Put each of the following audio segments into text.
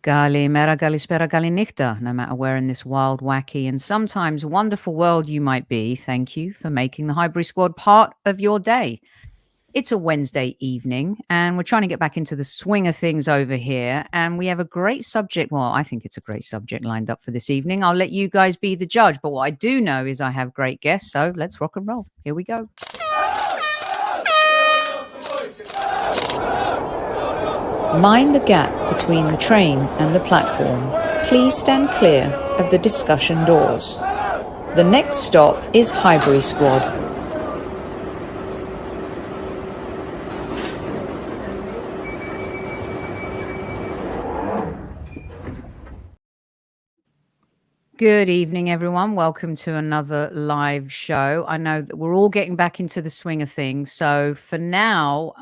Gali mera gali spera gali nichta, no matter where in this wild, wacky, and sometimes wonderful world you might be, thank you for making the Highbury Squad part of your day. It's a Wednesday evening, and we're trying to get back into the swing of things over here. And we have a great subject. Well, I think it's a great subject lined up for this evening. I'll let you guys be the judge. But what I do know is I have great guests. So let's rock and roll. Here we go. Mind the gap between the train and the platform. Please stand clear of the discussion doors. The next stop is Highbury Squad. Good evening, everyone. Welcome to another live show. I know that we're all getting back into the swing of things. So for now,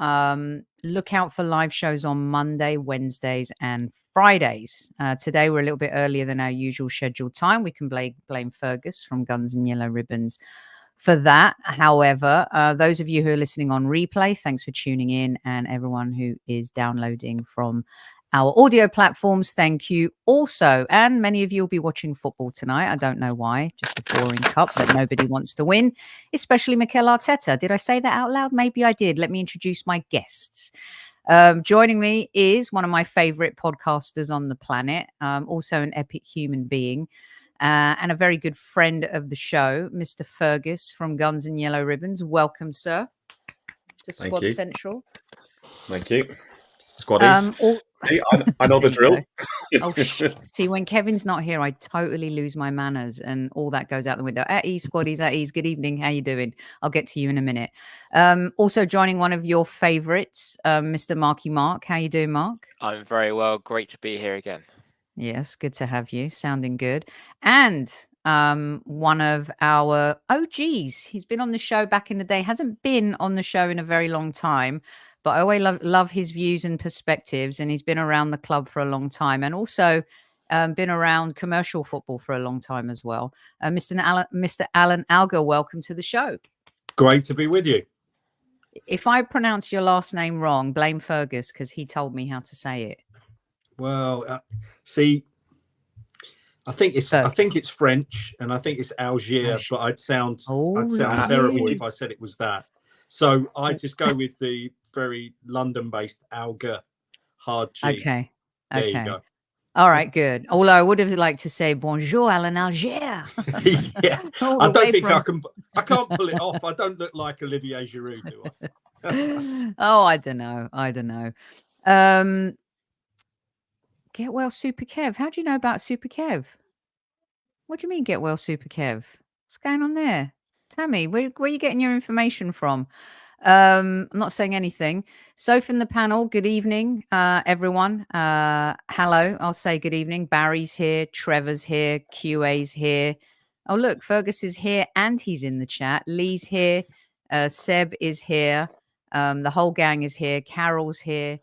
look out for live shows on Monday, Wednesdays, and Fridays. Today, we're a little bit earlier than our usual scheduled time. We can blame Fergus from Guns and Yellow Ribbons for that. However, those of you who are listening on replay, thanks for tuning in. And everyone who is downloading from our audio platforms, thank you also. And many of you will be watching football tonight. I don't know why, just a boring cup that nobody wants to win, especially Mikel Arteta. Did I say that out loud? Maybe I did. Let me introduce my guests. Joining me is one of my favorite podcasters on the planet, also an epic human being, and a very good friend of the show, Mr. Fergus from Guns and Yellow Ribbons. Welcome, sir, to Squad Central. Thank you. Squaddies. I know the drill. Oh, see, when Kevin's not here, I totally lose my manners and all that goes out the window. At ease, Squaddies, at ease. Good evening. How you doing? I'll get to you in a minute. Also joining one of your favorites, Mr. Marky Mark. How you doing, Mark? I'm very well. Great to be here again. Yes, good to have you. Sounding good. And one of our OGs. He's been on the show back in the day. Hasn't been on the show in a very long time. But I always love his views and perspectives, and he's been around the club for a long time, and also been around commercial football for a long time as well. Mr. Alan Alger, welcome to the show. Great to be with you. If I pronounce your last name wrong, blame Fergus because he told me how to say it. Well, see, I think it's French, and I think it's Algiers, but I'd sound terrible if I said it was that. So I just go with the very London-based Alger, hard G. Okay. There you go. All right, good. Although I would have liked to say bonjour, Alan Alger. Yeah, I don't think I can't pull it off. I don't look like Olivier Giroud, do I? Oh, I don't know. Get well, Super Kev. How do you know about Super Kev? What do you mean, get well, Super Kev? What's going on there? Tammy, where are you getting your information from? I'm not saying anything. Sophie in the panel, good evening, everyone. Hello, I'll say good evening. Barry's here, Trevor's here, QA's here. Oh, look, Fergus is here and he's in the chat. Lee's here, Seb is here, the whole gang is here. Carol's here,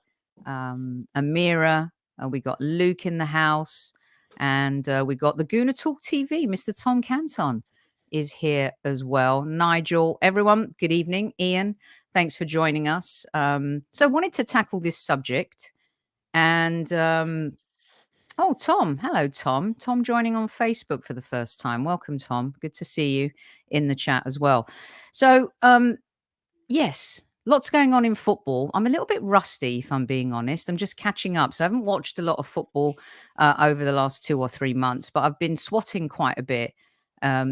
Amira, we got Luke in the house, and we got the Guna Talk TV, Mr. Tom Canton is here as well. Nigel, everyone, good evening. Ian, thanks for joining us. So I wanted to tackle this subject. And, oh, Tom. Hello, Tom. Tom joining on Facebook for the first time. Welcome, Tom. Good to see you in the chat as well. So, yes, lots going on in football. I'm a little bit rusty, if I'm being honest. I'm just catching up. So I haven't watched a lot of football over the last 2 or 3 months, but I've been swatting quite a bit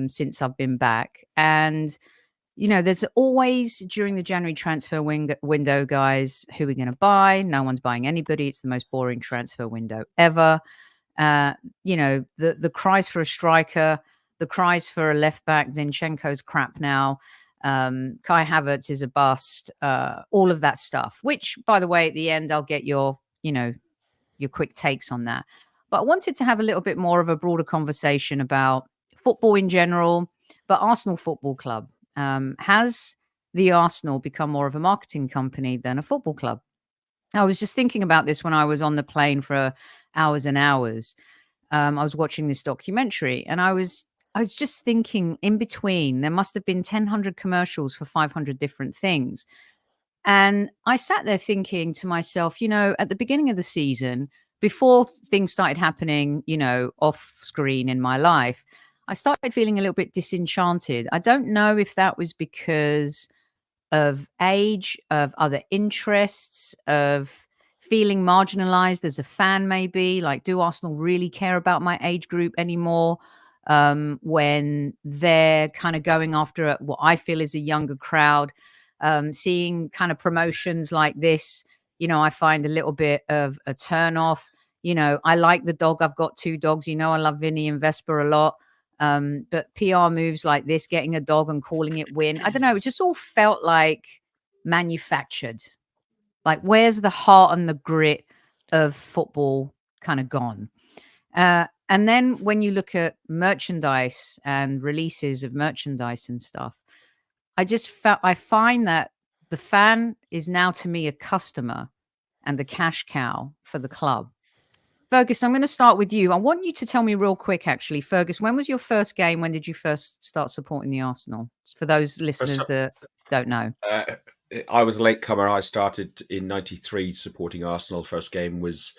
since I've been back. And, you know, there's always during the January transfer window, guys, who are we going to buy? No one's buying anybody. It's the most boring transfer window ever. You know, the cries for a striker, the cries for a left back, Zinchenko's crap now. Kai Havertz is a bust, all of that stuff, which, by the way, at the end, I'll get your quick takes on that. But I wanted to have a little bit more of a broader conversation about football in general, but Arsenal Football Club. Has the Arsenal become more of a marketing company than a football club? I was just thinking about this when I was on the plane for hours and hours. I was watching this documentary, and I was just thinking in between, there must have been 1,000 commercials for 500 different things. And I sat there thinking to myself, you know, at the beginning of the season, before things started happening, off screen in my life, I started feeling a little bit disenchanted. I don't know if that was because of age, of other interests, of feeling marginalized as a fan, maybe. Like, do Arsenal really care about my age group anymore? When they're kind of going after what I feel is a younger crowd, seeing kind of promotions like this, I find a little bit of a turn off. I like the dog. I've got 2 dogs. I love Vinny and Vesper a lot. But PR moves like this, getting a dog and calling it win, I don't know. It just all felt like manufactured. Like, where's the heart and the grit of football kind of gone? And then when you look at merchandise and releases of merchandise and stuff, I find that the fan is now to me a customer and a cash cow for the club. Fergus, I'm going to start with you. I want you to tell me real quick, actually. Fergus, when was your first game? When did you first start supporting the Arsenal? For those listeners that don't know. I was a latecomer. I started in '93 supporting Arsenal. First game was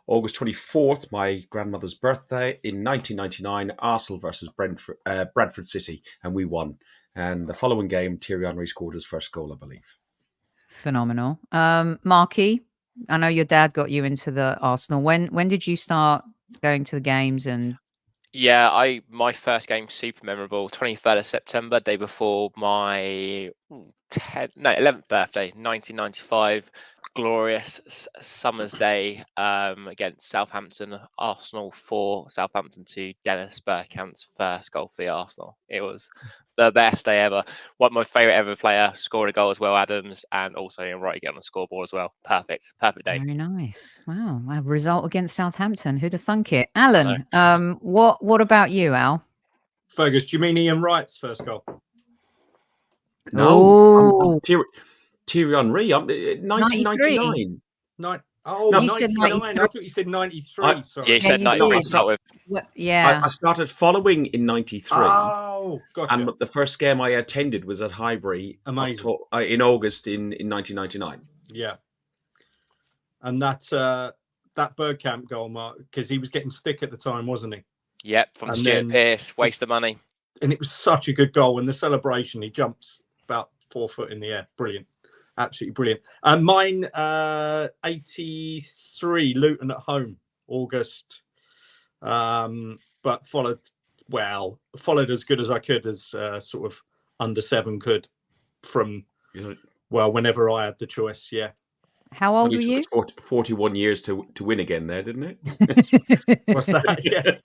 August 24th, my grandmother's birthday. In 1999, Arsenal versus Bradford City, and we won. And the following game, Thierry Henry scored his first goal, I believe. Phenomenal. Marky, I know your dad got you into the Arsenal. When did you start going to the games? And yeah, my first game, super memorable. 23rd of September, day before my 11th birthday, 1995. Glorious summer's day against Southampton. Arsenal 4, Southampton 2. Dennis Bergkamp's first goal for the Arsenal. It was the best day ever. One of my favourite ever player scored a goal as well, Adams, and also Ian Wright getting on the scoreboard as well. Perfect day. Very nice. Wow, a result against Southampton. Who'd have thunk it? Alan, what about you, Al? Fergus, do you mean Ian Wright's first goal? No, Thierry Henry. 1999. You said 93. I thought you said 93. Sorry. Yeah, you said 93. I started following in 93. Oh, gotcha. And the first game I attended was at Highbury. Amazing. In August in 1999. Yeah. And that Bergkamp goal, Mark, because he was getting stick at the time, wasn't he? Yep, from Stuart Pearce, waste of money. And it was such a good goal. And the celebration, he jumps about 4 foot in the air. Brilliant. Absolutely brilliant. And mine, 83, Luton at home, August. But followed as good as I could, as sort of under 7 could, from whenever I had the choice. Yeah. How old were you? 41 years to win again there, didn't it? What's that? Yeah.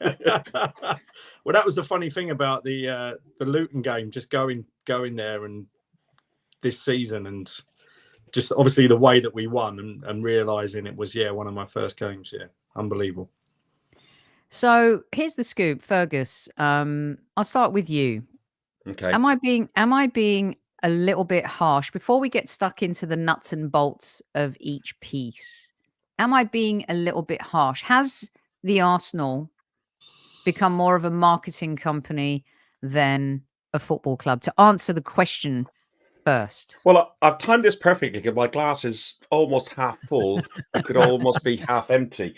Well, that was the funny thing about the Luton game, just going there and this season, and just obviously the way that we won, and realizing it was one of my first games. Yeah, unbelievable. So here's the scoop, Fergus. I'll start with you. Okay. Am I being a little bit harsh before we get stuck into the nuts and bolts of each piece? Am I being a little bit harsh? Has the Arsenal become more of a marketing company than a football club? To answer the question first. Well, I've timed this perfectly because my glass is almost half full. It could almost be half empty.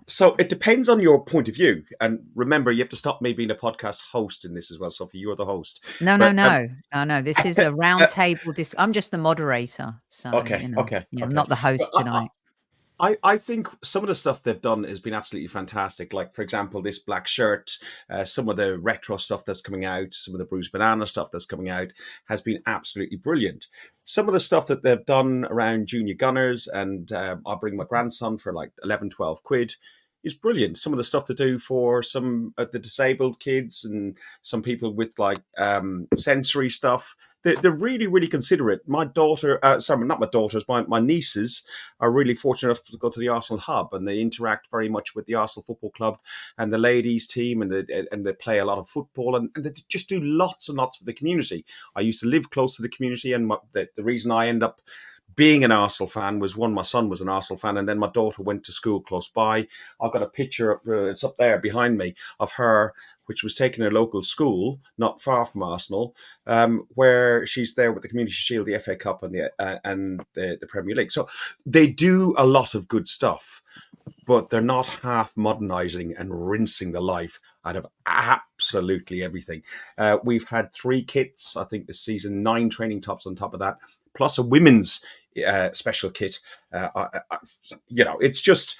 So it depends on your point of view. And remember, you have to stop me being a podcast host in this as well, Sophie. You're the host. No. This is a round table. I'm just the moderator. So, okay. I'm not the host tonight. I think some of the stuff they've done has been absolutely fantastic. Like, for example, this black shirt, some of the retro stuff that's coming out, some of the Bruised Banana stuff that's coming out has been absolutely brilliant. Some of the stuff that they've done around junior gunners, and I'll bring my grandson for like 11, 12 quid, is brilliant. Some of the stuff to do for some of the disabled kids and some people with like sensory stuff. They're really, really considerate. My daughter, sorry, not my daughters, my nieces are really fortunate enough to go to the Arsenal Hub, and they interact very much with the Arsenal Football Club and the ladies team, and they play a lot of football, and they just do lots and lots for the community. I used to live close to the community, and the reason I end up being an Arsenal fan was, one, my son was an Arsenal fan, and then my daughter went to school close by. I've got a picture, it's up there behind me, of her, which was taken in a local school, not far from Arsenal, where she's there with the Community Shield, the FA Cup, and the Premier League. So they do a lot of good stuff. but they're not half modernising and rinsing the life out of absolutely everything. We've had 3 kits, I think, this season, 9 training tops on top of that, plus a women's special kit. It's just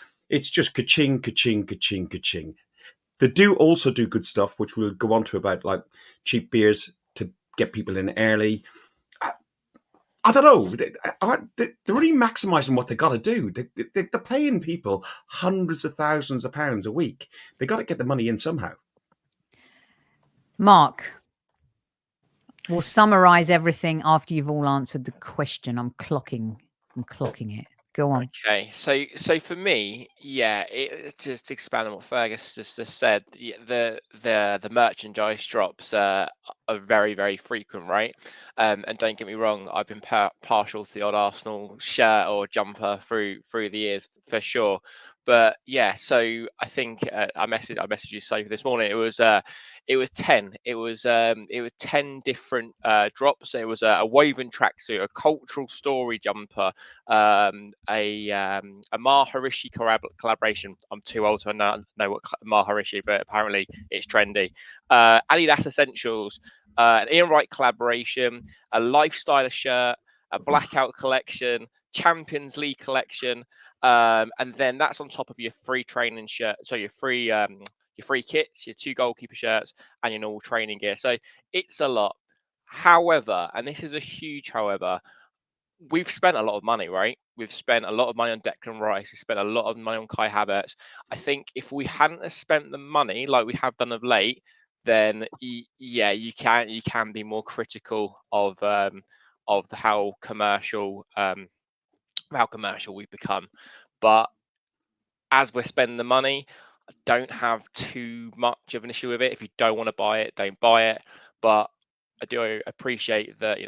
ka-ching, ka-ching, ka-ching, ka-ching. They do also do good stuff, which we'll go on to, about like cheap beers to get people in early. I don't know. They're really maximising what they got to do. They're paying people hundreds of thousands of pounds a week. They got to get the money in somehow. Mark, we'll summarise everything after you've all answered the question. I'm clocking it. Go on. Okay, so for me, yeah, just to expand on what Fergus just said, the merchandise drops are very, very frequent, right? And don't get me wrong, I've been partial to the odd Arsenal shirt or jumper through the years for sure. But yeah, so I think I messaged you, Sophie, this morning. It was 10. It was 10 different drops. It was a woven tracksuit, a cultural story jumper, a Maharishi collaboration. I'm too old to know what Maharishi, but apparently it's trendy. Adidas Essentials, an Ian Wright collaboration, a lifestyle shirt, a blackout collection, Champions League collection. And then that's on top of your free training shirt, so your free kits, your 2 goalkeeper shirts, and your normal training gear. So it's a lot. However, and this is a huge however, we've spent a lot of money, right? We've spent a lot of money on Declan Rice. We've spent a lot of money on Kai Havertz. I think if we hadn't have spent the money like we have done of late, then yeah, you can be more critical of how commercial we've become. But as we're spending the money, I don't have too much of an issue with it. If you don't want to buy it, don't buy it. But I do appreciate that,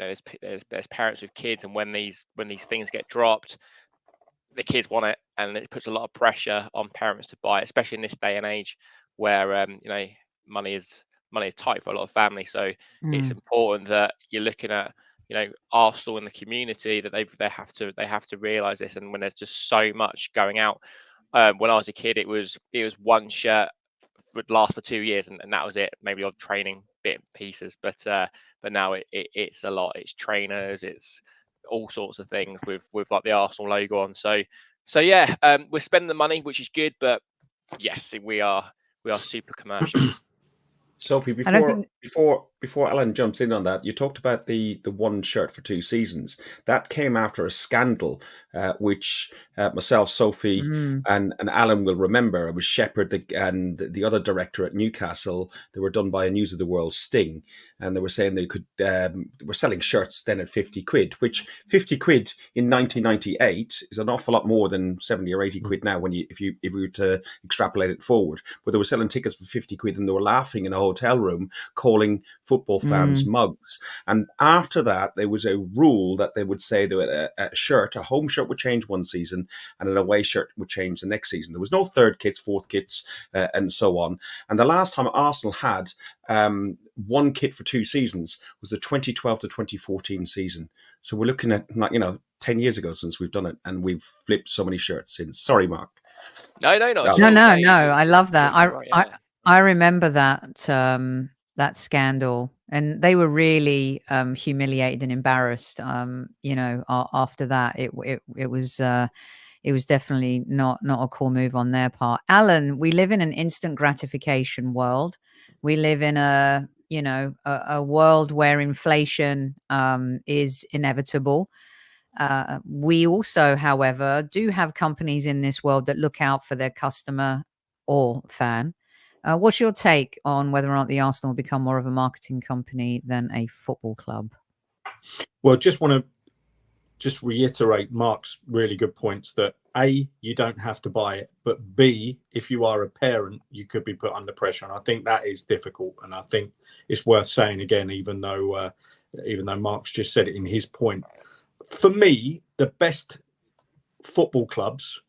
there's parents with kids, and when these things get dropped, the kids want it, and it puts a lot of pressure on parents to buy it, especially in this day and age where money is tight for a lot of families. So it's important that you're looking at Arsenal in the community, that they have to realise this. And when there's just so much going out, when I was a kid, it was 1 shirt would last for 2 years, and that was it. Maybe odd training bit and pieces, but now it's a lot. It's trainers, it's all sorts of things with like the Arsenal logo on. So yeah, we're spending the money, which is good, but yes, we are super commercial. Sophie, before Alan jumps in on that, you talked about the 1 shirt for 2 seasons. That came after a scandal, which myself, Sophie, and Alan will remember. It was Shepherd and the other director at Newcastle. They were done by a News of the World sting, and they were saying they were selling shirts then at 50 quid, which 50 quid in 1998 is an awful lot more than 70 or 80 quid now if you were to extrapolate it forward. But they were selling tickets for 50 quid, and they were laughing in a hotel room, calling football fans mugs. And after that, there was a rule that they would say that a home shirt would change 1 season, and an away shirt would change the next season. There was no 3rd kits, 4th kits, and so on. And the last time Arsenal had 1 kit for 2 seasons was the 2012 to 2014 season. So we're looking at 10 years ago since we've done it, and we've flipped so many shirts since. Sorry, Mark. No. I love that. I remember that scandal, and they were really humiliated and embarrassed. After that, it was definitely not a cool move on their part. Alan, we live in an instant gratification world. We live in a world where inflation is inevitable. We also, however, do have companies in this world that look out for their customer or fan. What's your take on whether or not the Arsenal will become more of a marketing company than a football club? Well, just reiterate Mark's really good points that A, you don't have to buy it, but B, if you are a parent, you could be put under pressure. And I think that is difficult. And I think it's worth saying again, even though Mark's just said it in his point. For me, the best football clubs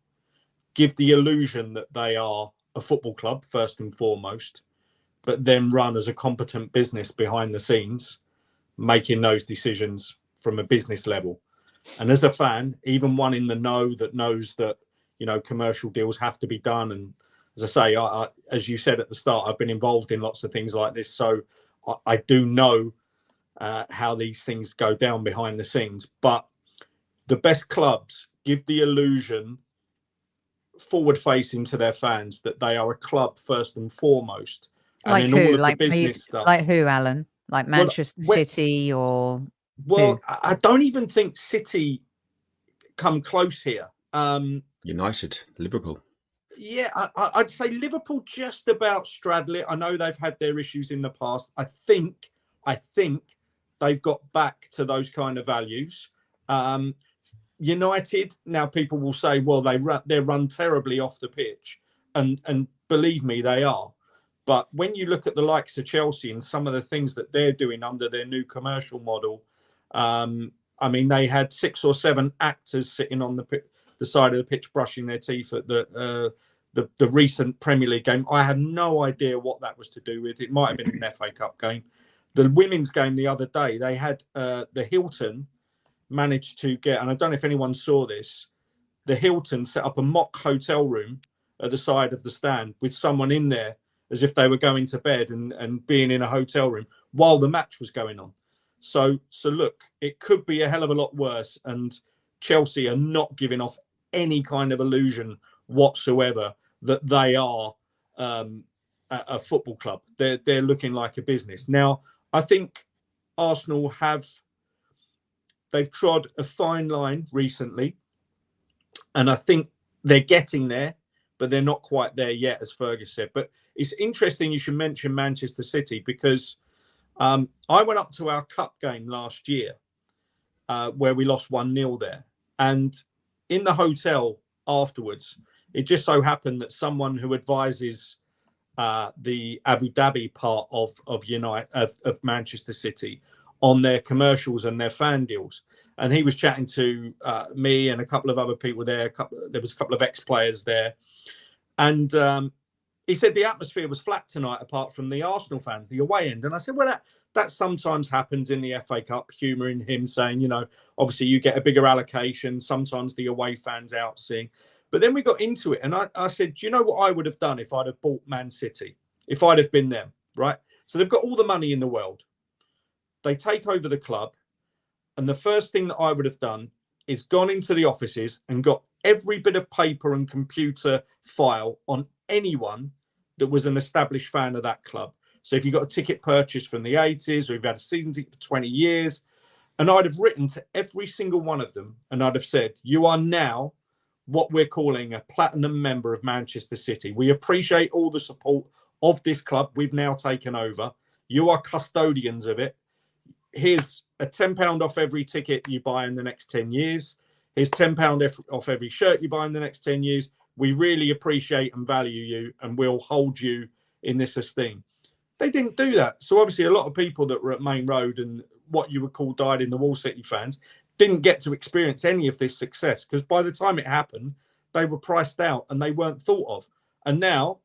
give the illusion that they are a football club first and foremost, but then run as a competent business behind the scenes, making those decisions from a business level. And as a fan, even one in the know that knows that commercial deals have to be done. And as I say, I as you said at the start, I've been involved in lots of things like this, so I do know how these things go down behind the scenes. But the best clubs give the illusion, forward facing to their fans, that they are a club first and foremost. Like and who? all of Like the business stuff. Like who, Alan? Like Manchester City or? Well, who? I don't even think City come close here. United, Liverpool. Yeah, I'd say Liverpool just about straddle it. I know they've had their issues in the past. I think they've got back to those kind of values. United, now people will say, well, they're run terribly off the pitch, and believe me, they are. But when you look at the likes of Chelsea and some of the things that they're doing under their new commercial model, I mean, they had 6 or 7 actors sitting on the side of the pitch brushing their teeth at the recent Premier League game. I had no idea what that was to do with. It might have been an FA Cup game. The women's game the other day, they had the Hilton managed to get, and I don't know if anyone saw this, the Hilton set up a mock hotel room at the side of the stand with someone in there as if they were going to bed and being in a hotel room while the match was going on. So look, it could be a hell of a lot worse, and Chelsea are not giving off any kind of illusion whatsoever that they are a football club. They're looking like a business. Now, I think Arsenal they've trod a fine line recently, and I think they're getting there, but they're not quite there yet, as Fergus said. But it's interesting you should mention Manchester City, because I went up to our cup game last year where we lost 1-0 there. And in the hotel afterwards, it just so happened that someone who advises the Abu Dhabi part of Manchester City on their commercials and their fan deals, and he was chatting to me and a couple of other people there. There was a couple of ex-players there, and he said the atmosphere was flat tonight, apart from the Arsenal fans, the away end. And I said, well, that sometimes happens in the FA Cup, humouring him, saying, obviously you get a bigger allocation. Sometimes the away fans out seeing. But then we got into it, and I said, do you know what I would have done if I'd have bought Man City, if I'd have been them, right? So they've got all the money in the world. They take over the club. And the first thing that I would have done is gone into the offices and got every bit of paper and computer file on anyone that was an established fan of that club. So if you got a ticket purchase from the 80s, or you've had a season ticket for 20 years, and I'd have written to every single one of them, and I'd have said, you are now what we're calling a platinum member of Manchester City. We appreciate all the support of this club we've now taken over. You are custodians of it. Here's a £10 off every ticket you buy in the next 10 years. Here's £10 off every shirt you buy in the next 10 years. We really appreciate and value you, and we'll hold you in this esteem. They didn't do that. So obviously a lot of people that were at Main Road and what you would call dyed-in-the-wool City fans didn't get to experience any of this success, because by the time it happened, they were priced out and they weren't thought of. And now,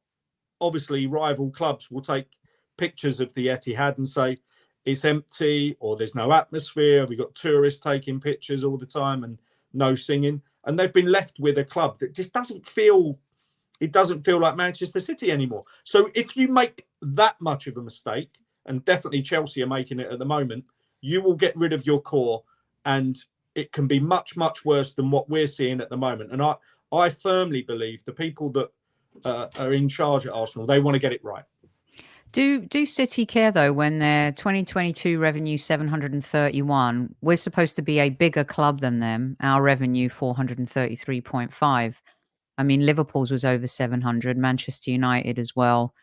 obviously, rival clubs will take pictures of the Etihad and say, it's empty, or there's no atmosphere. We've got tourists taking pictures all the time and no singing. And they've been left with a club that just doesn't feel like Manchester City anymore. So if you make that much of a mistake, and definitely Chelsea are making it at the moment, you will get rid of your core, and it can be much, much worse than what we're seeing at the moment. And I firmly believe the people that are in charge at Arsenal, they want to get it right. Do City care, though, when their 2022 revenue 731? We're supposed to be a bigger club than them. Our revenue 433.5. I mean, Liverpool's was over 700. Manchester United as well,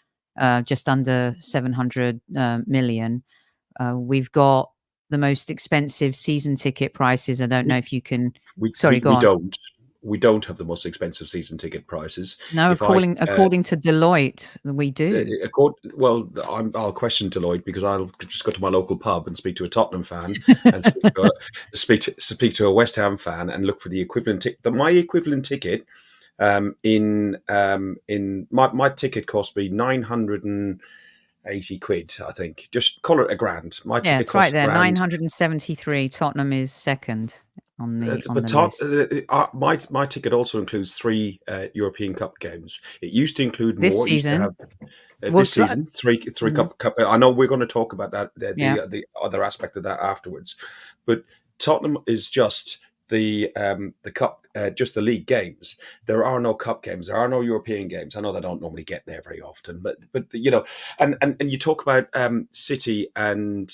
just under 700 million. We've got the most expensive season ticket prices. I don't know if you can. We don't have the most expensive season ticket prices. No, according to Deloitte, we do. I'll question Deloitte, because I'll just go to my local pub and speak to a Tottenham fan and speak to a West Ham fan and look for the equivalent ticket. My equivalent ticket in my ticket cost me 980 quid, I think. Just call it £1,000. My ticket it's right there. 973. Tottenham is second. on the list. My ticket also includes 3 European Cup games. It used to include this more. Season. It used to have, this season, three Cup. I know we're going to talk about that, the other aspect of that afterwards, but Tottenham is just the cup, just the league games. There are no cup games. There are no European games. I know they don't normally get there very often, but you know, and you talk about City and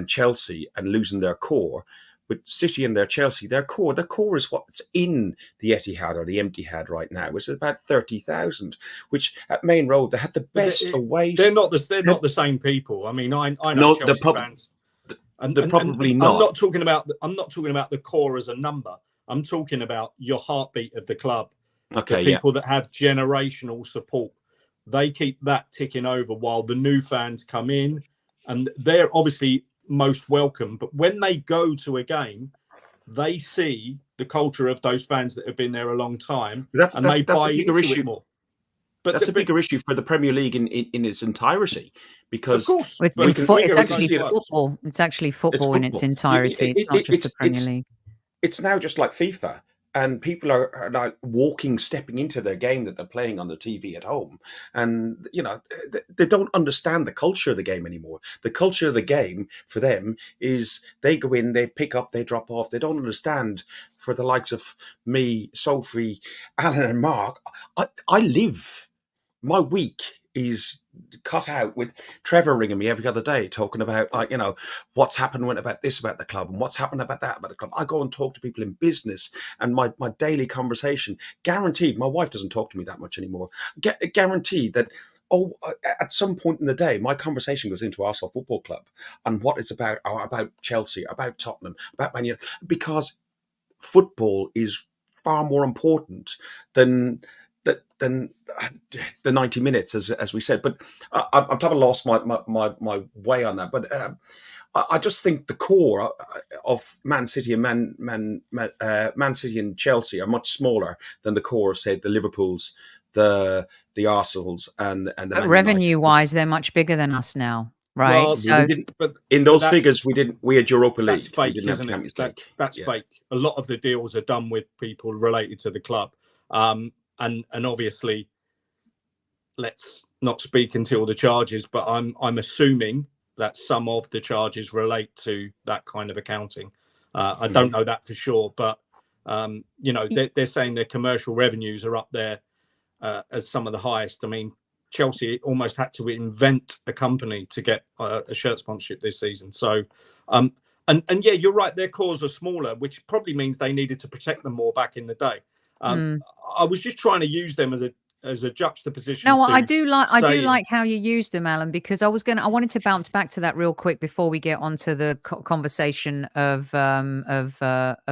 Chelsea and losing their core. But City and their Chelsea, their core is what's in the Etihad or the Etihad right now, which is about 30,000. Which at Main Road they had the best away. They're not the same people. I mean, I know Chelsea fans. They're probably not. I'm not talking about the core as a number. I'm talking about your heartbeat of the club. Okay, the people that have generational support. They keep that ticking over while the new fans come in, and they're obviously most welcome. But when they go to a game, they see the culture of those fans that have been there a long time, and they buy into it more. But that's a bigger issue for the Premier League in its entirety, because it's actually football. It's actually football in its entirety. It's not just the Premier League. It's now just like FIFA, and people are like stepping into their game that they're playing on the TV at home, and you know they don't understand the culture of the game anymore. The culture of the game for them is they go in, they pick up, they drop off. They don't understand. For the likes of me, Sophie, Alan, and Mark, I live. My week is cut out with Trevor ringing me every other day, talking about, like, you know, what's happened about this about the club and what's happened about that about the club. I go and talk to people in business, and my daily conversation, guaranteed, my wife doesn't talk to me that much anymore. Guaranteed that, at some point in the day, my conversation goes into Arsenal Football Club and what it's about, or about Chelsea, about Tottenham, about Man United, because football is far more important than the 90 minutes, as we said. But I'm kind of lost my way on that. But I just think the core of Man City and Man City and Chelsea are much smaller than the core of, say, the Liverpools, the Arsenals, and the. But revenue-wise, they're much bigger than us now, right? Well, so but in those figures, we had Europa League. That's fake, isn't it? That's fake. A lot of the deals are done with people related to the club. And obviously, let's not speak until the charges, but I'm assuming that some of the charges relate to that kind of accounting. I don't know that for sure, but you know, they're saying their commercial revenues are up there as some of the highest. I mean, Chelsea almost had to invent a company to get a shirt sponsorship this season. So, and yeah, you're right. Their cores are smaller, which probably means they needed to protect them more back in the day. I was just trying to use them as a juxtaposition. No, I do like how you use them, Alan, because I wanted to bounce back to that real quick before we get onto the conversation of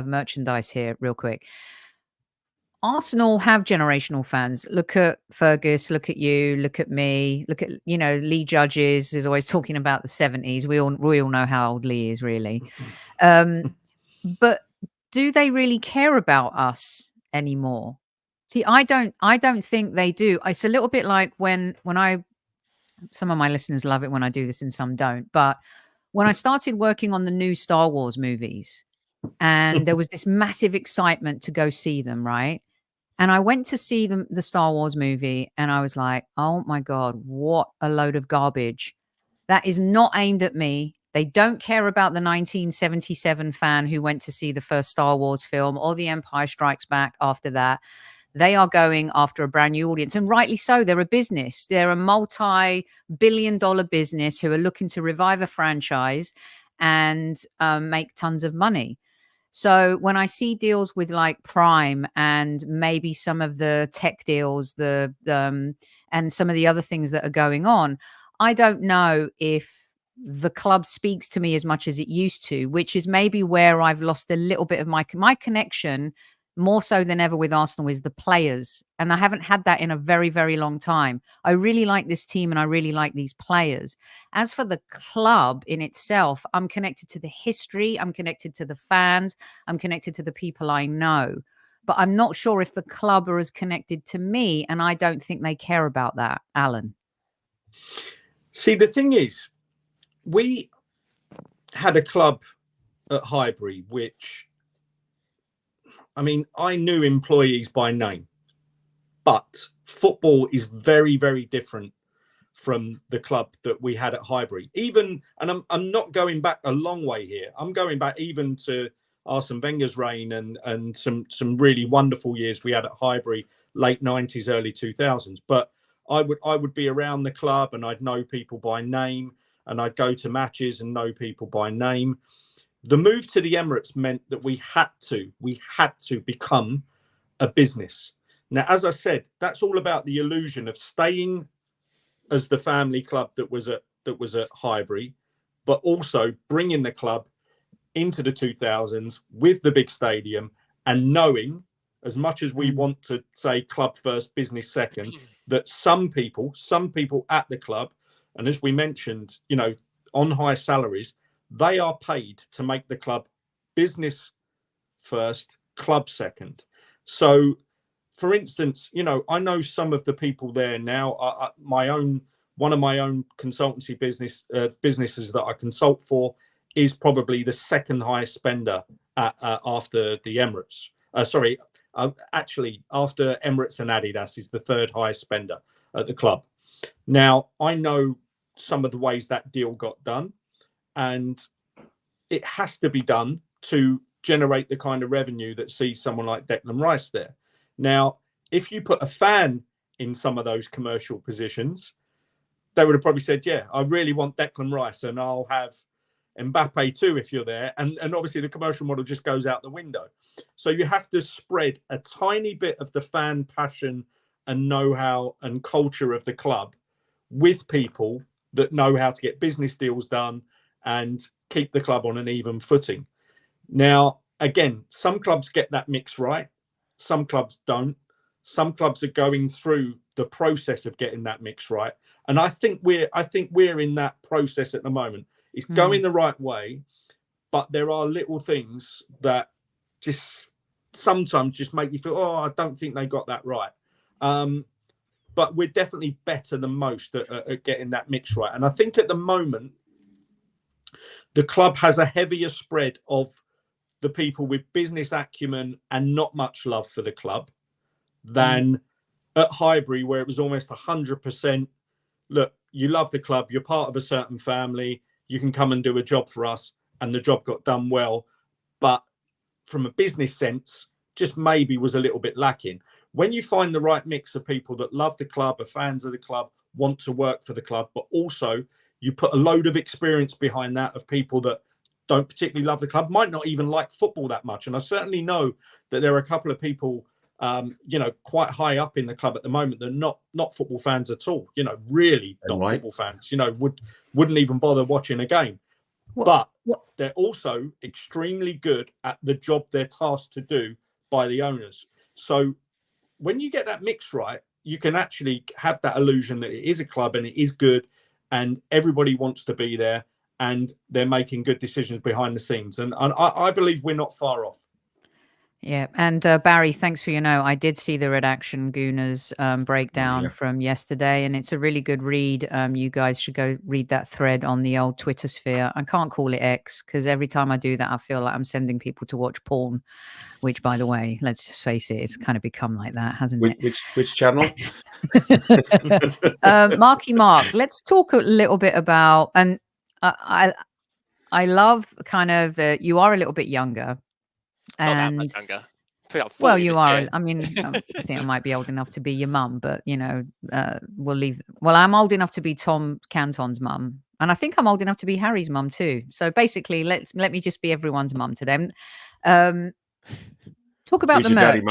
merchandise here, real quick. Arsenal have generational fans. Look at Fergus, look at you, look at me, look at, you know, Lee Judges is always talking about the 70s. We all know how old Lee is, really. But do they really care about us anymore? See, I don't think they do. It's a little bit like when some of my listeners love it when I do this and some don't, but when I started working on the new Star Wars movies, and there was this massive excitement to go see them, right? And I went to see the Star Wars movie, and I was like, oh my God, what a load of garbage. That is not aimed at me. They don't care about the 1977 fan who went to see the first Star Wars film or The Empire Strikes Back after that. They are going after a brand new audience, and rightly so. They're a business. They're a multi-billion-dollar business who are looking to revive a franchise and make tons of money. So when I see deals with like Prime and maybe some of the tech deals, and some of the other things that are going on, I don't know if the club speaks to me as much as it used to, which is maybe where I've lost a little bit of my connection. More so than ever with Arsenal is the players. And I haven't had that in a very, very long time. I really like this team and I really like these players. As for the club in itself, I'm connected to the history. I'm connected to the fans. I'm connected to the people I know. But I'm not sure if the club are as connected to me. And I don't think they care about that, Alan. See, the thing is, we had a club at Highbury, which, I mean, I knew employees by name, but football is very, very different from the club that we had at Highbury. Even, and I'm not going back a long way here. I'm going back even to Arsene Wenger's reign and some really wonderful years we had at Highbury, late 90s, early 2000s. But I would be around the club and I'd know people by name, and I'd go to matches and know people by name. The move to the Emirates meant that we had to become a business. Now, as I said, that's all about the illusion of staying as the family club that was at Highbury, but also bringing the club into the 2000s with the big stadium, and knowing, as much as we want to say club first, business second, that some people at the club, and as we mentioned, you know, on high salaries, they are paid to make the club business first, club second. So, for instance, you know, I know some of the people there now. One of my own consultancy businesses that I consult for is probably the second highest spender after the Emirates. Actually, after Emirates and Adidas, is the third highest spender at the club. Now, I know some of the ways that deal got done, and it has to be done to generate the kind of revenue that sees someone like Declan Rice there. Now, if you put a fan in some of those commercial positions, they would have probably said, yeah, I really want Declan Rice, and I'll have Mbappe too if you're there. And obviously the commercial model just goes out the window. So you have to spread a tiny bit of the fan passion and know-how and culture of the club with people that know how to get business deals done and keep the club on an even footing. Now, again, some clubs get that mix right. Some clubs don't. Some clubs are going through the process of getting that mix right. And I think we're in that process at the moment. It's going the right way, but there are little things that just sometimes just make you feel, oh, I don't think they got that right. But we're definitely better than most at getting that mix right. And I think at the moment, the club has a heavier spread of the people with business acumen and not much love for the club than at Highbury, where it was almost 100%. Look, you love the club, you're part of a certain family, you can come and do a job for us, and the job got done well. But from a business sense, just maybe was a little bit lacking. When you find the right mix of people that love the club, are fans of the club, want to work for the club, but also you put a load of experience behind that of people that don't particularly love the club, might not even like football that much. And I certainly know that there are a couple of people, you know, quite high up in the club at the moment that are not football fans at all, you know, really not football fans, you know, wouldn't even bother watching a game. But they're also extremely good at the job they're tasked to do by the owners. So when you get that mix right, you can actually have that illusion that it is a club and it is good and everybody wants to be there and they're making good decisions behind the scenes. And I believe we're not far off. Yeah. And Barry, thanks for your note. I did see the Redaction Gooners breakdown from yesterday, and it's a really good read. You guys should go read that thread on the old Twitter sphere. I can't call it X because every time I do that, I feel like I'm sending people to watch porn, which, by the way, let's just face it, it's kind of become like that, hasn't it? Which channel? Marky Mark, let's talk a little bit about, and I love kind of you are a little bit younger. Not that much younger. Well, you are. I mean, I think I might be old enough to be your mum, but you know, we'll leave. Well, I'm old enough to be Tom Canton's mum, and I think I'm old enough to be Harry's mum too. So basically, let me just be everyone's mum to them. Talk about the merch.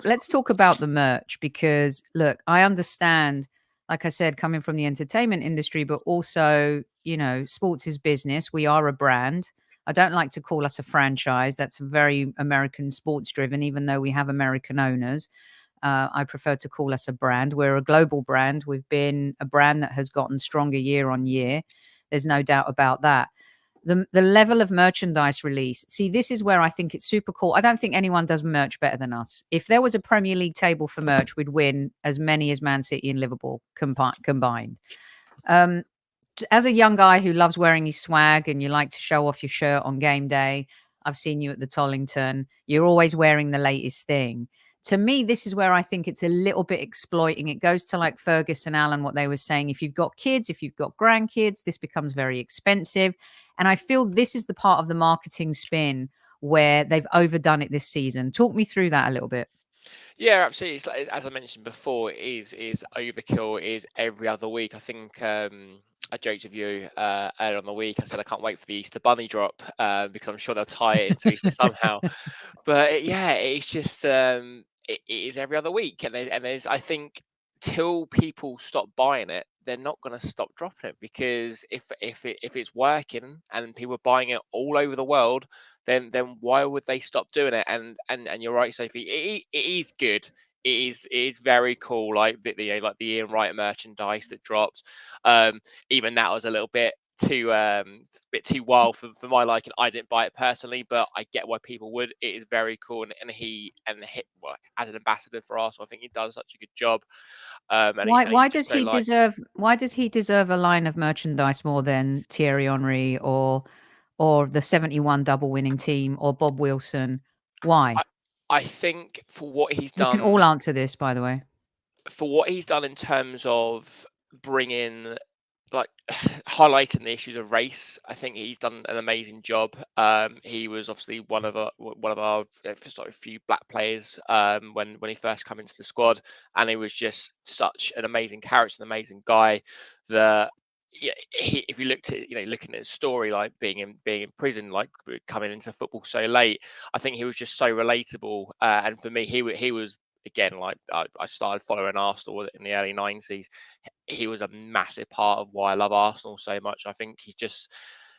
Let's talk about the merch, because look, I understand, like I said, coming from the entertainment industry, but also, you know, sports is business. We are a brand. I don't like to call us a franchise. That's very American sports driven, even though we have American owners. I prefer to call us a brand. We're a global brand. We've been a brand that has gotten stronger year on year. There's no doubt about that. The level of merchandise release. See, this is where I think it's super cool. I don't think anyone does merch better than us. If there was a Premier League table for merch, we'd win as many as Man City and Liverpool combined. as a young guy who loves wearing his swag and you like to show off your shirt on game day, I've seen you at the Tollington. You're always wearing the latest thing. To me, this is where I think it's a little bit exploiting. It goes to like Fergus and Alan, what they were saying. If you've got kids, if you've got grandkids, this becomes very expensive. And I feel this is the part of the marketing spin where they've overdone it this season. Talk me through that a little bit. Yeah, absolutely. It's like, as I mentioned before, it is overkill. It is every other week. I think I joked with you earlier on the week. I said I can't wait for the Easter Bunny drop because I'm sure they'll tie it into Easter somehow. But yeah, it's just it is every other week, and there's I think till people stop buying it, they're not going to stop dropping it, because if it's working and people are buying it all over the world, then why would they stop doing it? And you're right, Sophie. It is good. It is very cool. Like like the Ian Wright merchandise that dropped. Even that was a little bit too wild for my liking. I didn't buy it personally, but I get why people would. It is very cool, and he well, as an ambassador for Arsenal, I think he does such a good job. Why does he deserve? Why does he deserve a line of merchandise more than Thierry Henry or the 71 double winning team or Bob Wilson? Why? I think for what he's done. You can all answer this, by the way. For what he's done in terms of bringing, like, highlighting the issues of race, I think he's done an amazing job. He was obviously one of our few black players when he first came into the squad, and he was just such an amazing character, an amazing guy. That if you looked at looking at his story, like being in prison, like coming into football so late, I think he was just so relatable. And for me, he was. Again, like I started following Arsenal in the early 90s. He was a massive part of why I love Arsenal so much. I think he's just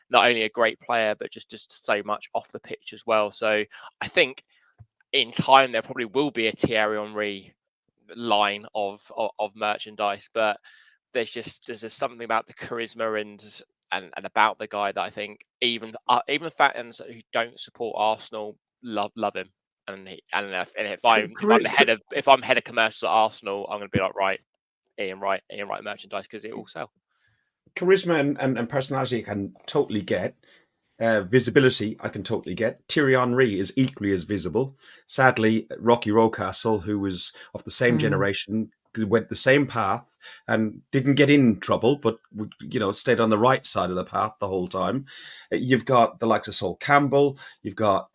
not only a great player, but just so much off the pitch as well. So I think in time there probably will be a Thierry Henry line of merchandise, but there's just something about the charisma and about the guy that I think even the fans who don't support Arsenal love him. And if I'm head of commercials at Arsenal, I'm going to be like, right, Ian Wright merchandise, because it will sell. Charisma and personality I can totally get. Visibility I can totally get. Thierry Henry is equally as visible. Sadly, Rocky Rocastle, who was of the same generation, went the same path and didn't get in trouble, but stayed on the right side of the path the whole time. You've got the likes of Sophie Campbell. You've got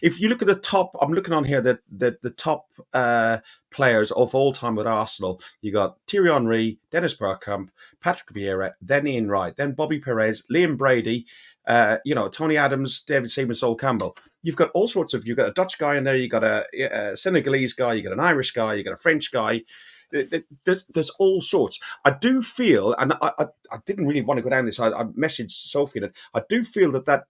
if you look at the top, I'm looking on here the top players of all time with Arsenal. You got Thierry Henry, Dennis Bergkamp, Patrick Vieira, then Ian Wright, then Bobby Perez, Liam Brady, Tony Adams, David Seaman, Sol Campbell. You've got all sorts of. You've got a Dutch guy in there. You've got a Senegalese guy. You've got an Irish guy. You've got a French guy. There's all sorts. I do feel, and I didn't really want to go down this. I messaged Sophie that I do feel that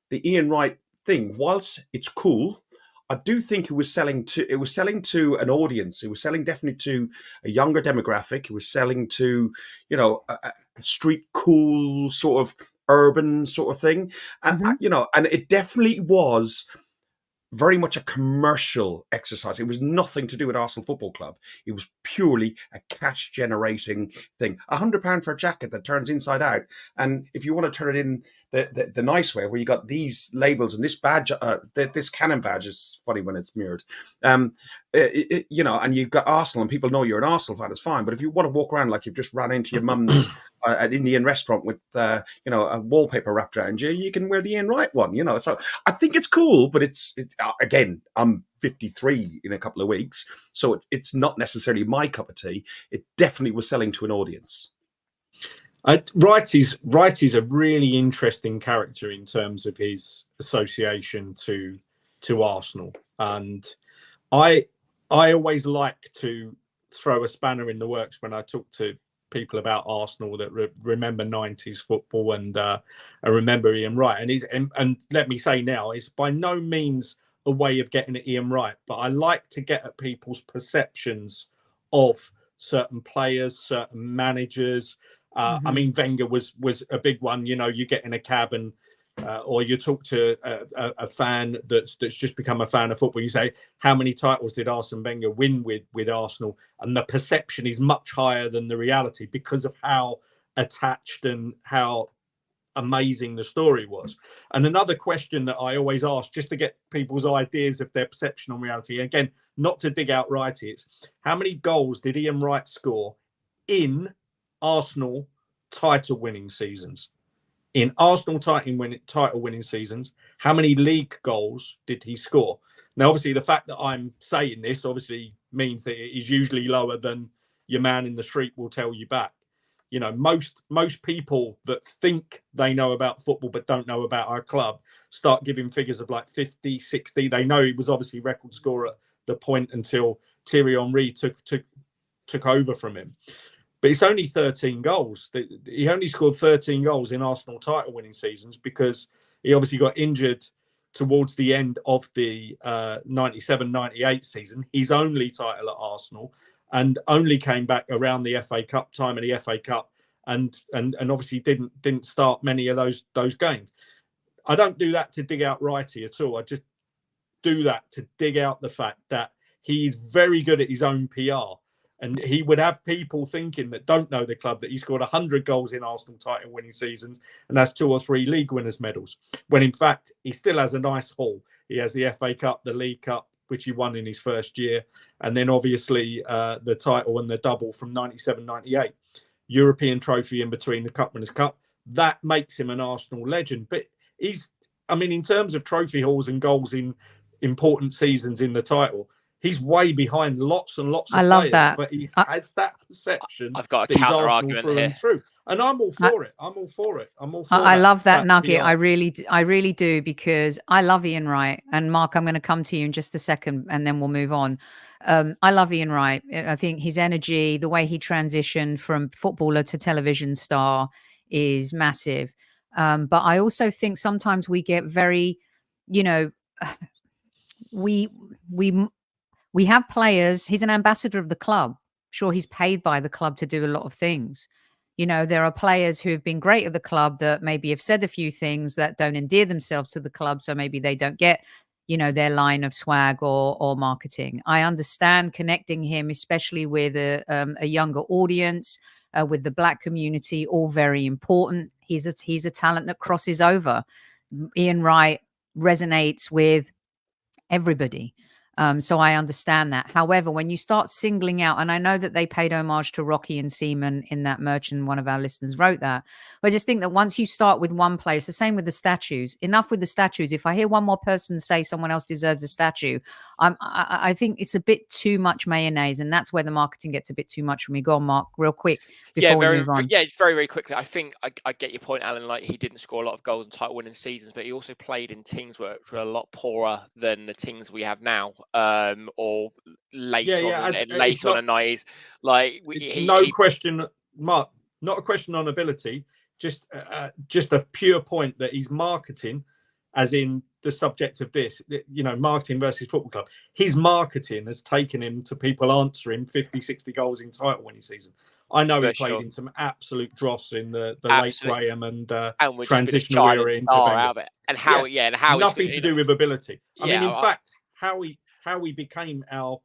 the Ian Wright thing, whilst it's cool, I do think it was selling to an audience. It was selling definitely to a younger demographic. It was selling to a street cool sort of urban sort of thing, and and it definitely was very much a commercial exercise. It was nothing to do with Arsenal Football Club. It was purely a cash generating thing. £100 for a jacket that turns inside out. And if you want to turn it in the nice way, where you got these labels and this badge, this cannon badge is funny when it's mirrored. And you've got Arsenal and people know you're an Arsenal fan, it's fine. But if you want to walk around like you've just ran into your mum's an Indian restaurant with a wallpaper wrapped around you, you can wear the Ian Wright one. So I think it's cool, but it's again, I'm 53 in a couple of weeks, so it's not necessarily my cup of tea. It definitely was selling to an audience. Wright is a really interesting character in terms of his association to Arsenal, and I always like to throw a spanner in the works when I talk to people about Arsenal that remember 90s football, and I remember Ian Wright, and let me say now, it's by no means a way of getting at Ian Wright, but I like to get at people's perceptions of certain players, certain managers. I mean, Wenger was a big one. You get in a cab and or you talk to a fan that's just become a fan of football. You say, how many titles did Arsene Wenger win with Arsenal? And the perception is much higher than the reality because of how attached and how amazing the story was. And another question that I always ask, just to get people's ideas of their perception on reality, again, not to dig out Wrighty, it's how many goals did Ian Wright score in Arsenal title winning seasons? In Arsenal title winning seasons, how many league goals did he score? Now, obviously, the fact that I'm saying this obviously means that it is usually lower than your man in the street will tell you back. You know, most people that think they know about football but don't know about our club start giving figures of like 50, 60. They know he was obviously record scorer at the point until Thierry Henry took over from him. But it's only 13 goals. He only scored 13 goals in Arsenal title winning seasons because he obviously got injured towards the end of the 97-98 season. His only title at Arsenal, and only came back around the FA Cup time of the FA Cup, and obviously didn't start many of those games. I don't do that to dig out Wrighty at all. I just do that to dig out the fact that he's very good at his own PR. And he would have people thinking that don't know the club that he scored 100 goals in Arsenal title winning seasons and has 2 or 3 league winners medals, when in fact he still has a nice haul. He has the FA Cup, the League Cup, which he won in his first year, and then obviously the title and the double from 97-98, European trophy in between, the Cup Winners' Cup. That makes him an Arsenal legend. But in terms of trophy hauls and goals in important seasons in the title, he's way behind lots and lots of players. I love that. But he has that perception. I've got a counter argument here. And I'm all for it. I'm all for it. I love that nugget. I really do, because I love Ian Wright. And Mark, I'm going to come to you in just a second and then we'll move on. I love Ian Wright. I think his energy, the way he transitioned from footballer to television star is massive. But I also think sometimes we get very, we have players. He's an ambassador of the club. Sure, he's paid by the club to do a lot of things. There are players who have been great at the club that maybe have said a few things that don't endear themselves to the club. So maybe they don't get, their line of swag or marketing. I understand connecting him, especially with a younger audience, with the Black community, all very important. He's a talent that crosses over. Ian Wright resonates with everybody. So I understand that. However, when you start singling out, and I know that they paid homage to Rocky and Seaman in that merchant, one of our listeners wrote that. But I just think that once you start with one player, it's the same with the statues. Enough with the statues. If I hear one more person say someone else deserves a statue, I think it's a bit too much mayonnaise, and that's where the marketing gets a bit too much for me. Go on, Mark, real quick before we move on. Yeah, very, very quickly. I think I get your point, Alan. Like, he didn't score a lot of goals in title-winning seasons, but he also played in teams which were a lot poorer than the teams we have now, or late on the 90s. Like, question, Mark. Not a question on ability. Just a pure point that he's marketing, as in the subject of this, marketing versus football club. His marketing has taken him to people answering 50, 60 goals in title winning season. I know he played in some absolute dross in the late Graham and transitional era into Wenger. And how nothing to do with ability. I mean, in fact, how he became our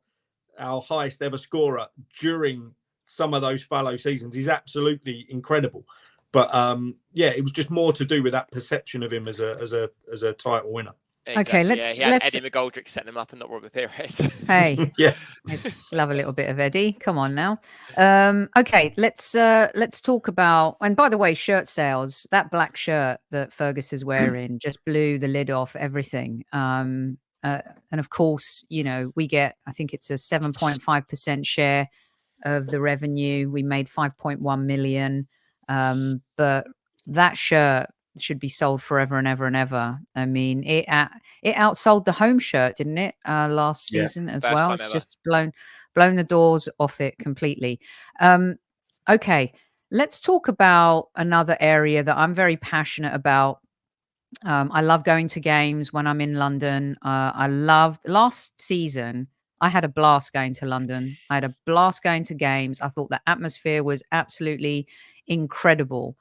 highest ever scorer during some of those fallow seasons is absolutely incredible. But it was just more to do with that perception of him as a title winner. Exactly. Okay, let's Eddie McGoldrick setting him up and not Robert Pires. Hey, yeah, love a little bit of Eddie. Come on now. Okay, let's talk about. And by the way, shirt sales. That black shirt that Fergus is wearing just blew the lid off everything. And of course, we get. I think it's a 7.5% share of the revenue. We made 5.1 million. But that shirt should be sold forever and ever and ever. I mean, it outsold the home shirt, didn't it? Last season as well. It's just blown the doors off it completely. Okay, let's talk about another area that I'm very passionate about. I love going to games when I'm in London. Last season, I had a blast going to London. I had a blast going to games. I thought the atmosphere was absolutely incredible.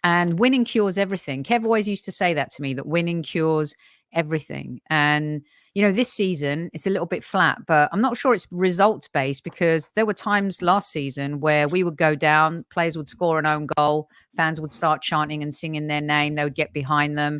And winning cures everything. Kev always used to say that to me, that winning cures everything. And, you know, this season it's a little bit flat, but I'm not sure it's results based, because there were times last season where we would go down, players would score an own goal, fans would start chanting and singing their name, they would get behind them.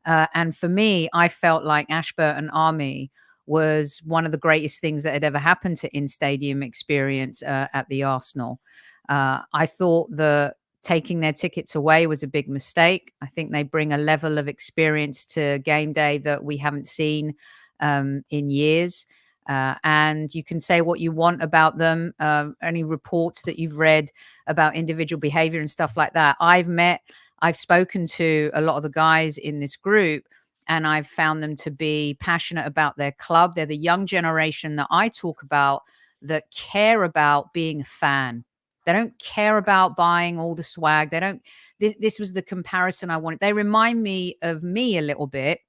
And for me, I felt like Ashburton Army was one of the greatest things that had ever happened to in-stadium experience at the Arsenal. I thought that taking their tickets away was a big mistake. I think they bring a level of experience to game day that we haven't seen in years. And you can say what you want about them, any reports that you've read about individual behavior and stuff like that. I've spoken to a lot of the guys in this group, and I've found them to be passionate about their club. They're the young generation that I talk about that care about being a fan. They don't care about buying all the swag. They don't. This was the comparison I wanted. They remind me of me a little bit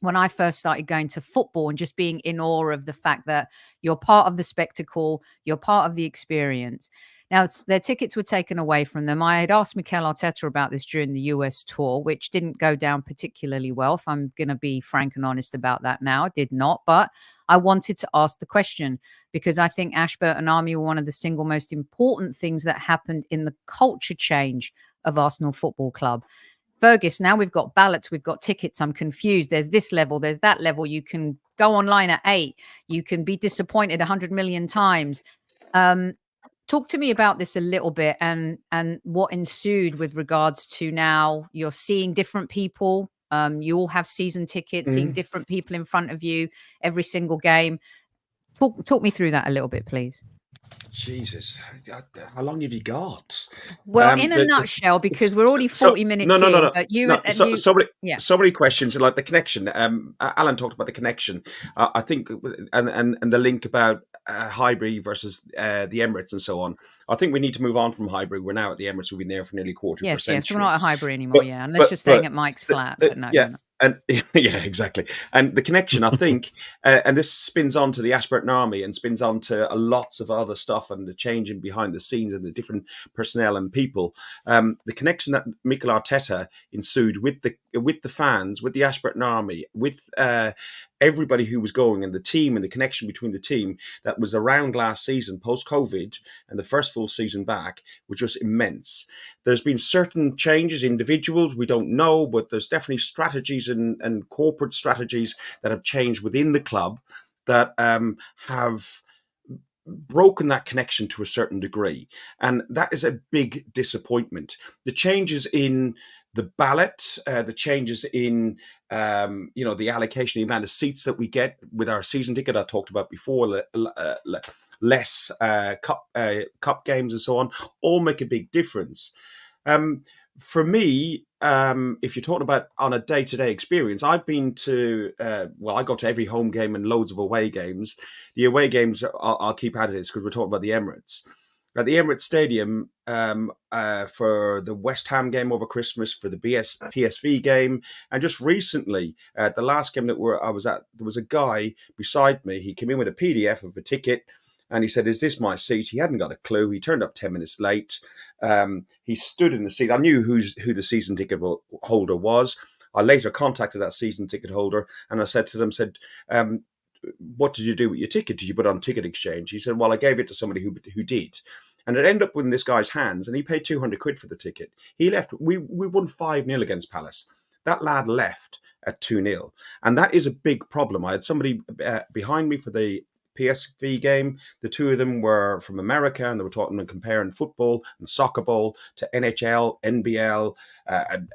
when I first started going to football and just being in awe of the fact that you're part of the spectacle, you're part of the experience. Now, their tickets were taken away from them. I had asked Mikel Arteta about this during the US tour, which didn't go down particularly well, if I'm going to be frank and honest about that now. It did not, but I wanted to ask the question because I think Ashburton Army were one of the single most important things that happened in the culture change of Arsenal Football Club. Fergus, now we've got ballots, we've got tickets. I'm confused. There's this level, there's that level. You can go online at 8. You can be disappointed 100 million times. Talk to me about this a little bit and what ensued with regards to now you're seeing different people. You all have season tickets, seeing different people in front of you every single game. Talk me through that a little bit, plees. Jesus, how long have you got? Well, in a nutshell, because we're already 40 minutes in. No. But So many questions, like the connection. Alan talked about the connection. I think, and the link about Highbury versus the Emirates and so on. I think we need to move on from Highbury. We're now at the Emirates. We've been there for nearly quarter of a century. Yes, we're not at Highbury anymore. Unless you're staying at Mike's flat. But no, yeah. And yeah, exactly. And the connection, I think, and this spins on to the Ashburton Army and spins on to lots of other stuff and the changing behind the scenes and the different personnel and people. The connection that Mikel Arteta ensued with the fans, with the Ashburton Army, with everybody who was going and the team and the connection between the team that was around last season, post-COVID, and the first full season back, was just immense. There's been certain changes, individuals, we don't know, but there's definitely strategies and corporate strategies that have changed within the club that have broken that connection to a certain degree. And that is a big disappointment. The changes in the ballot, the changes in the allocation, the amount of seats that we get with our season ticket I talked about before, less cup games and so on, all make a big difference. For me, if you're talking about on a day-to-day experience, I've been to, I go to every home game and loads of away games. The away games, I'll keep adding this because we're talking about the Emirates. At the Emirates Stadium, for the West Ham game over Christmas, for the PSV game, and just recently, the last game that I was at, there was a guy beside me. He came in with a PDF of a ticket, and he said, "Is this my seat?" He hadn't got a clue. He turned up 10 minutes late. He stood in the seat. I knew who the season ticket holder was. I later contacted that season ticket holder, and I said to them, "What did you do with your ticket? Did you put it on Ticket Exchange?" He said, "Well, I gave it to somebody who did." And it ended up in this guy's hands, and he paid 200 quid for the ticket. He left. We won 5-0 against Palace. That lad left at 2-0. And that is a big problem. I had somebody behind me for the PSV game. The two of them were from America, and they were talking and comparing football and soccer ball to NHL, NBL,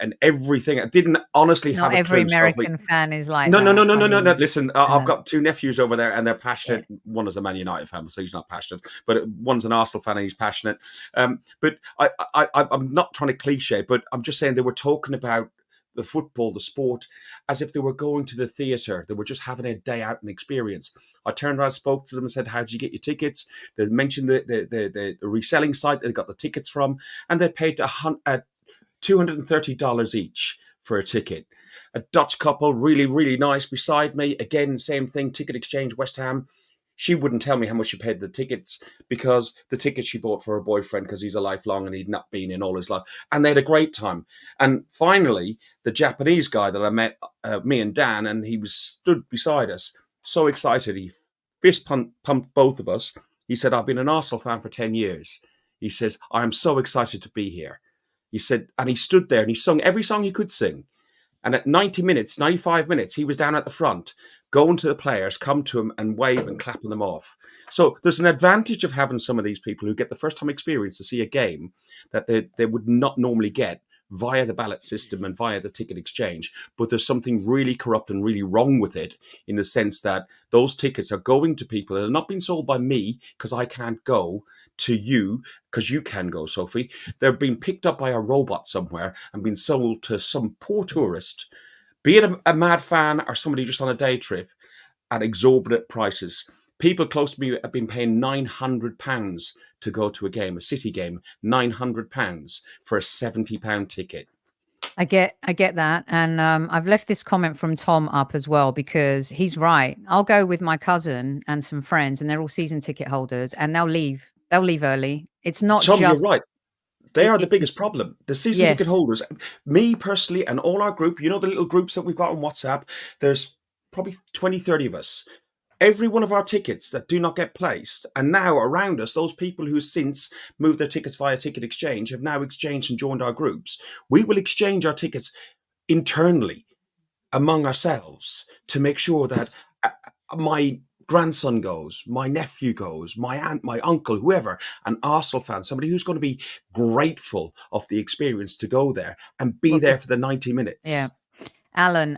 and everything. I didn't honestly have a clue. Not every American fan is like no, that. No. Listen, I've got 2 nephews over there, and they're passionate. Yeah. One is a Man United fan, so he's not passionate. But one's an Arsenal fan, and he's passionate. But I'm not trying to cliche, but I'm just saying they were talking about the football, the sport, as if they were going to the theatre. They were just having a day out and experience. I turned around, spoke to them and said, "How did you get your tickets?" They mentioned the reselling site that they got the tickets from, and they paid $230 each for a ticket. A Dutch couple, really, really nice, beside me. Again, same thing, Ticket Exchange, West Ham. She wouldn't tell me how much she paid the tickets, because the tickets she bought for her boyfriend, because he's a lifelong and he'd not been in all his life. And they had a great time. And finally, the Japanese guy that I met, me and Dan, and he was stood beside us, so excited. He fist pumped both of us. He said, I've been an Arsenal fan for 10 years. He says, I am so excited to be here. He said, and he stood there and he sung every song he could sing. And at 90 minutes, 95 minutes, he was down at the front, going to the players, come to him and wave and clapping them off. So there's an advantage of having some of these people who get the first time experience to see a game that they would not normally get via the ballot system and via the ticket exchange. But there's something really corrupt and really wrong with it, in the sense that those tickets are going to people that are not being sold by me because I can't go, to you because you can go, Sophie. They're being picked up by a robot somewhere and being sold to some poor tourist, be it a mad fan or somebody just on a day trip, at exorbitant prices. People close to me have been paying £900 to go to a game, a City game, £900 for a £70 ticket. I get that. And I've left this comment from Tom up as well, because he's right. I'll go with my cousin and some friends, and they're all season ticket holders, and they'll leave early. It's not Tom, just... you're right. They are the biggest problem. The season ticket holders, me personally, and all our group, you know, the little groups that we've got on WhatsApp, there's probably 20, 30 of us. Every one of our tickets that do not get placed, and now around us, those people who since moved their tickets via ticket exchange have now exchanged and joined our groups. We will exchange our tickets internally among ourselves to make sure that my grandson goes, my nephew goes, my aunt, my uncle, whoever, an Arsenal fan, somebody who's going to be grateful of the experience to go there and be there for the 90 minutes. Yeah. Alan,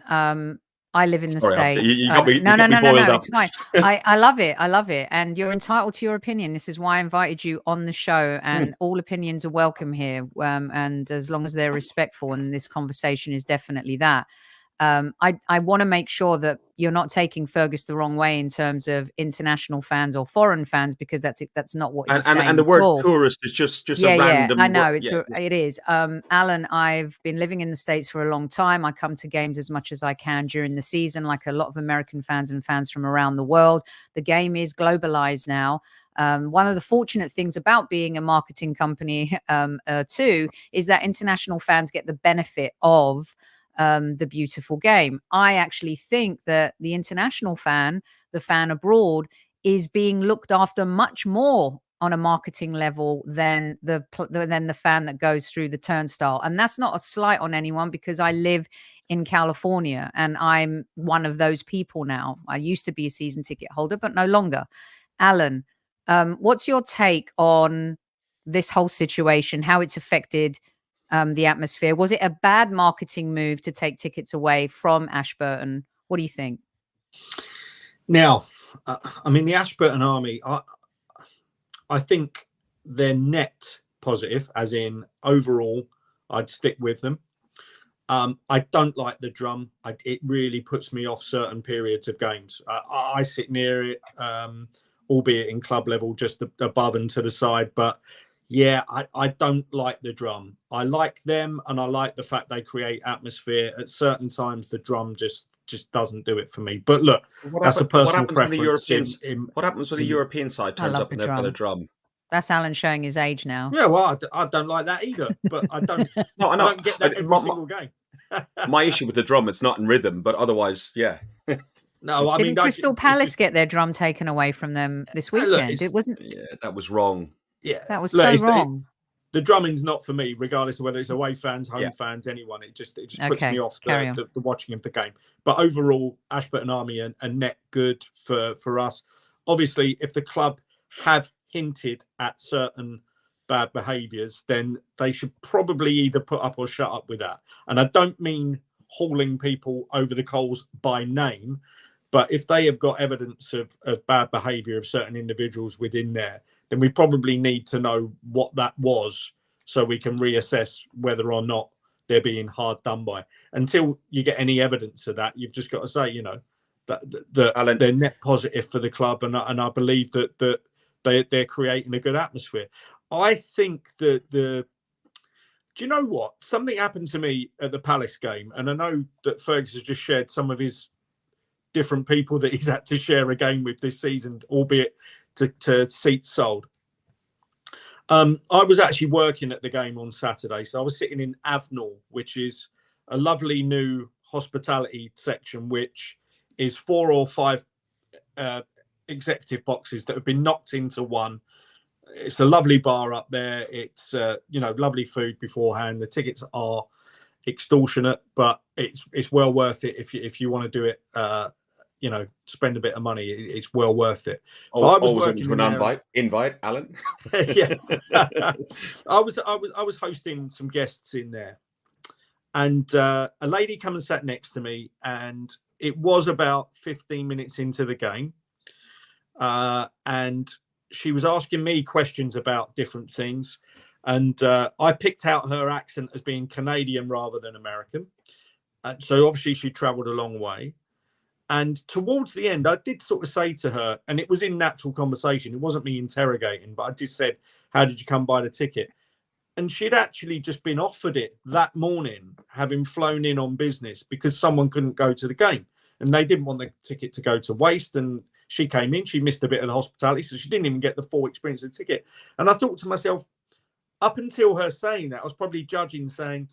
I live in the States. You got me boiled up. It's fine. I love it. I love it. And you're entitled to your opinion. This is why I invited you on the show, and all opinions are welcome here. And as long as they're respectful, and this conversation is definitely that. I want to make sure that you're not taking Fergus the wrong way in terms of international fans or foreign fans, because that's not what you're saying. And the word tourist is just a random. I know it is. Alan, I've been living in the States for a long time. I come to games as much as I can during the season, like a lot of American fans and fans from around the world. The game is globalized now. One of the fortunate things about being a marketing company too is that international fans get the benefit of the beautiful game. I actually think that the international fan, the fan abroad, is being looked after much more on a marketing level than the fan that goes through the turnstile. And that's not a slight on anyone, because I live in California and I'm one of those people now. I used to be a season ticket holder, but no longer. Alan, what's your take on this whole situation, how it's affected the atmosphere? Was it a bad marketing move to take tickets away from Ashburton? What do you think? Now, I mean, the Ashburton Army, I think they're net positive, as in overall, I'd stick with them. I don't like the drum. It really puts me off certain periods of games. I sit near it, albeit in club level, just above and to the side, but yeah, I don't like the drum. I like them, and I like the fact they create atmosphere. At certain times, the drum just doesn't do it for me. But look, that's a personal preference. What happens when the European side turns up and they've got a drum? That's Alan showing his age now. Yeah, well, I don't like that either. But I don't. I don't get that every single game. My issue with the drum, it's not in rhythm, but otherwise, yeah. No, I mean, didn't Crystal Palace get their drum taken away from them this weekend? It wasn't. Yeah, that was wrong. Yeah, that was so wrong. The drumming's not for me, regardless of whether it's away fans, home fans, anyone. It just puts me off the watching of the game. But overall, Ashburton Army are net good for us. Obviously, if the club have hinted at certain bad behaviours, then they should probably either put up or shut up with that. And I don't mean hauling people over the coals by name, but if they have got evidence of bad behaviour of certain individuals within there, then we probably need to know what that was, so we can reassess whether or not they're being hard done by. Until you get any evidence of that, you've just got to say, you know, that they're net positive for the club, and I believe that they're creating a good atmosphere. I think that do you know what? Something happened to me at the Palace game, and I know that Fergus has just shared some of his different people that he's had to share a game with this season, albeit to seats sold. I was actually working at the game on Saturday, so I was sitting in Avnall, which is a lovely new hospitality section, which is 4 or 5 executive boxes that have been knocked into one. It's a lovely bar up there. It's lovely food beforehand. The tickets are extortionate, but it's well worth it if you want to do it. Spend a bit of money. It's well worth it. Oh, I was always working open to an invite, Alan. Yeah, I was hosting some guests in there, and a lady came and sat next to me, and it was about 15 minutes into the game, and she was asking me questions about different things, and I picked out her accent as being Canadian rather than American, so obviously she travelled a long way. And towards the end, I did sort of say to her, and it was in natural conversation, it wasn't me interrogating, but I just said, how did you come by the ticket? And she'd actually just been offered it that morning, having flown in on business, because someone couldn't go to the game. And they didn't want the ticket to go to waste. And she came in, she missed a bit of the hospitality, so she didn't even get the full experience of the ticket. And I thought to myself, up until her saying that, I was probably judging, saying,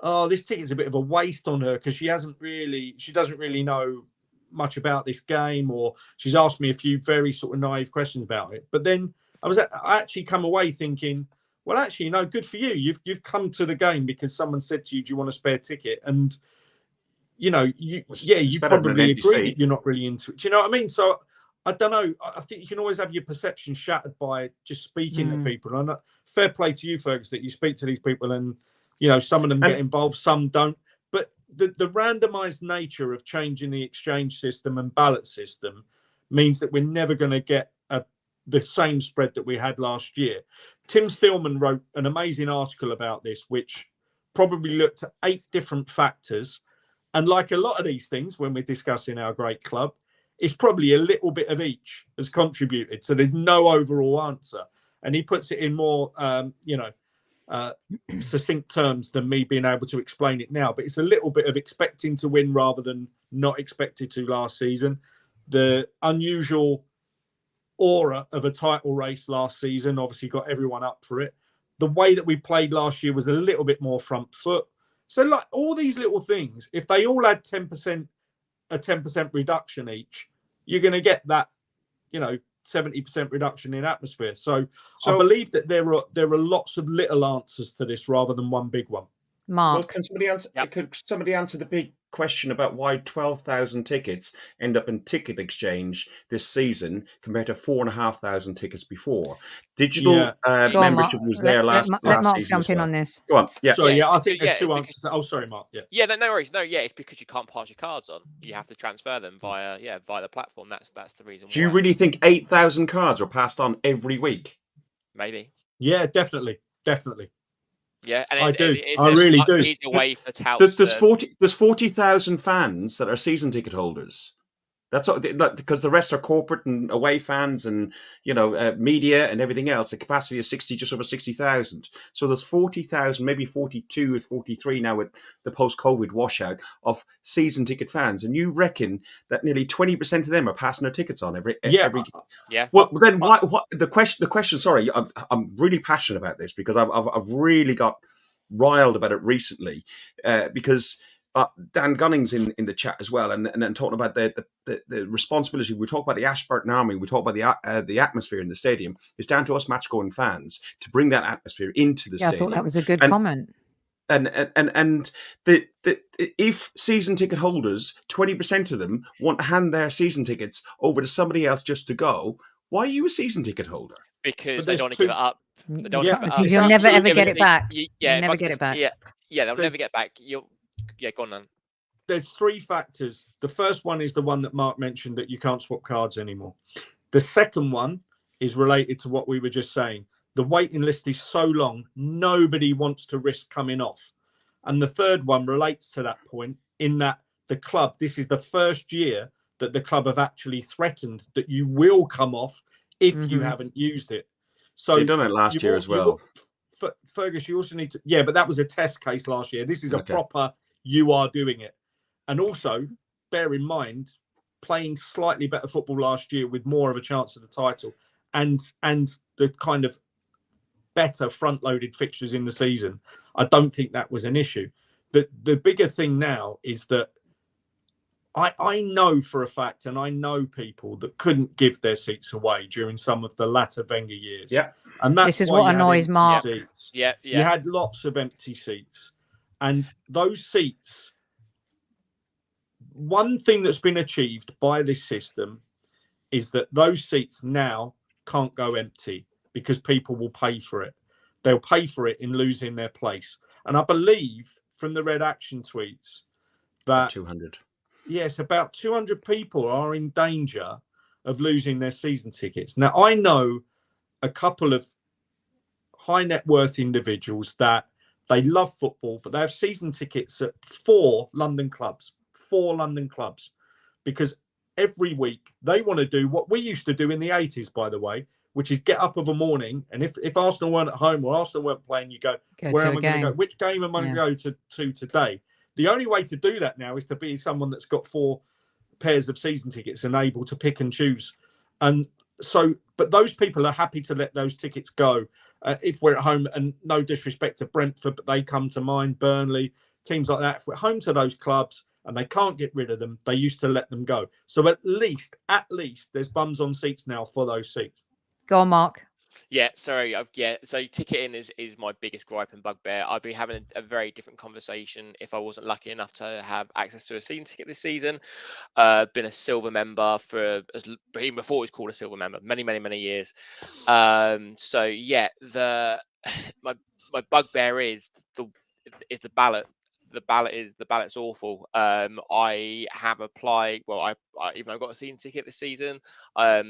oh, this ticket's a bit of a waste on her, because she doesn't really know much about this game, or she's asked me a few very sort of naive questions about it. But then I actually come away thinking, well, actually, no, good for you. You've come to the game because someone said to you, do you want a spare ticket? And you probably agree that you're not really into it. Do you know what I mean? So I don't know. I think you can always have your perception shattered by just speaking to people. And fair play to you, Fergus, that you speak to these people, and some of them get involved, some don't. But the randomized nature of changing the exchange system and ballot system means that we're never going to get the same spread that we had last year. Tim Stillman wrote an amazing article about this, which probably looked at 8 different factors. And like a lot of these things, when we're discussing our great club, it's probably a little bit of each has contributed. So there's no overall answer. And he puts it in more, succinct terms than me being able to explain it now. But it's a little bit of expecting to win rather than not expected to last season. The unusual aura of a title race last season obviously got everyone up for it. The way that we played last year was a little bit more front foot. So like all these little things, if they all had 10% reduction each, you're going to get that, 70% reduction in atmosphere. So I believe that there are lots of little answers to this rather than one big one. Mark, well, can somebody answer? Yep. Could somebody answer the big question about why 12,000 tickets end up in ticket exchange this season compared to 4,500 tickets before? Digital membership was there last let Mark season. Jump in on this. Go on. Yeah. Sorry, I think there's 2 answers. Oh, sorry, Mark. Yeah. No worries. No, it's because you can't pass your cards on. You have to transfer them via the platform. That's the reason. Do you really think 8,000 cards are passed on every week? Maybe. Yeah, definitely. Yeah, and I do. I really do. Way for touts. There's 40,000 fans that are season ticket holders. That's all, because the rest are corporate and away fans and media and everything else. The capacity is just over 60,000. So there's 40,000, maybe 42 or 43 now with the post-COVID washout of season ticket fans, and you reckon that nearly 20% of them are passing their tickets on every. Well, then what the question? Sorry, I'm really passionate about this because I've really got riled about it recently because. Dan Gunning's in the chat as well, and talking about the responsibility. We talk about the Ashburton Army. We talk about the atmosphere in the stadium. It's down to us match-going fans to bring that atmosphere into the stadium. I thought that was a good comment. And if season ticket holders, 20% of them want to hand their season tickets over to somebody else just to go, why are you a season ticket holder? Because they don't want to give it up. They don't because you'll never ever get it back. You'll never get it back. Yeah, they'll never get back. Yeah, go on, then. There's 3 factors. The first one is the one that Mark mentioned, that you can't swap cards anymore. The second one is related to what we were just saying. The waiting list is so long, nobody wants to risk coming off. And the third one relates to that point, in that the club, this is the first year that the club have actually threatened that you will come off if you haven't used it. So they've done it last year as well. Fergus, you also need to... Yeah, but that was a test case last year. This is a proper... You are doing it. And also, bear in mind, playing slightly better football last year with more of a chance of the title, and the kind of better front-loaded fixtures in the season, I don't think that was an issue. The bigger thing now is that I know for a fact, and I know people that couldn't give their seats away during some of the latter Wenger years. Yeah. And that's this is why what annoys Mark. Seats. Yeah. You had lots of empty seats. And those seats, one thing that's been achieved by this system is that those seats now can't go empty because people will pay for it. They'll pay for it in losing their place. And I believe from the Red Action tweets that 200. Yes, about 200 people are in danger of losing their season tickets. Now, I know a couple of high net worth individuals that they love football, but they have season tickets at 4 London clubs, because every week they want to do what we used to do in the 80s, by the way, which is get up of a morning. And if Arsenal weren't at home or Arsenal weren't playing, you go where am I going to go? Which game am I going to go to today? The only way to do that now is to be someone that's got 4 pairs of season tickets and able to pick and choose. And so, but those people are happy to let those tickets go if we're at home. And no disrespect to Brentford, but they come to mind, Burnley, teams like that. If we're home to those clubs and they can't get rid of them, they used to let them go. So at least there's bums on seats now for those seats. Go on, Mark. Yeah, sorry. So ticketing is my biggest gripe and bugbear. I'd be having a very different conversation if I wasn't lucky enough to have access to a season ticket this season. Been a silver member for even before it was called a silver member, many years. So yeah, my bugbear is the ballot. The ballot's awful. I have applied. Well, I even though I got a season ticket this season. I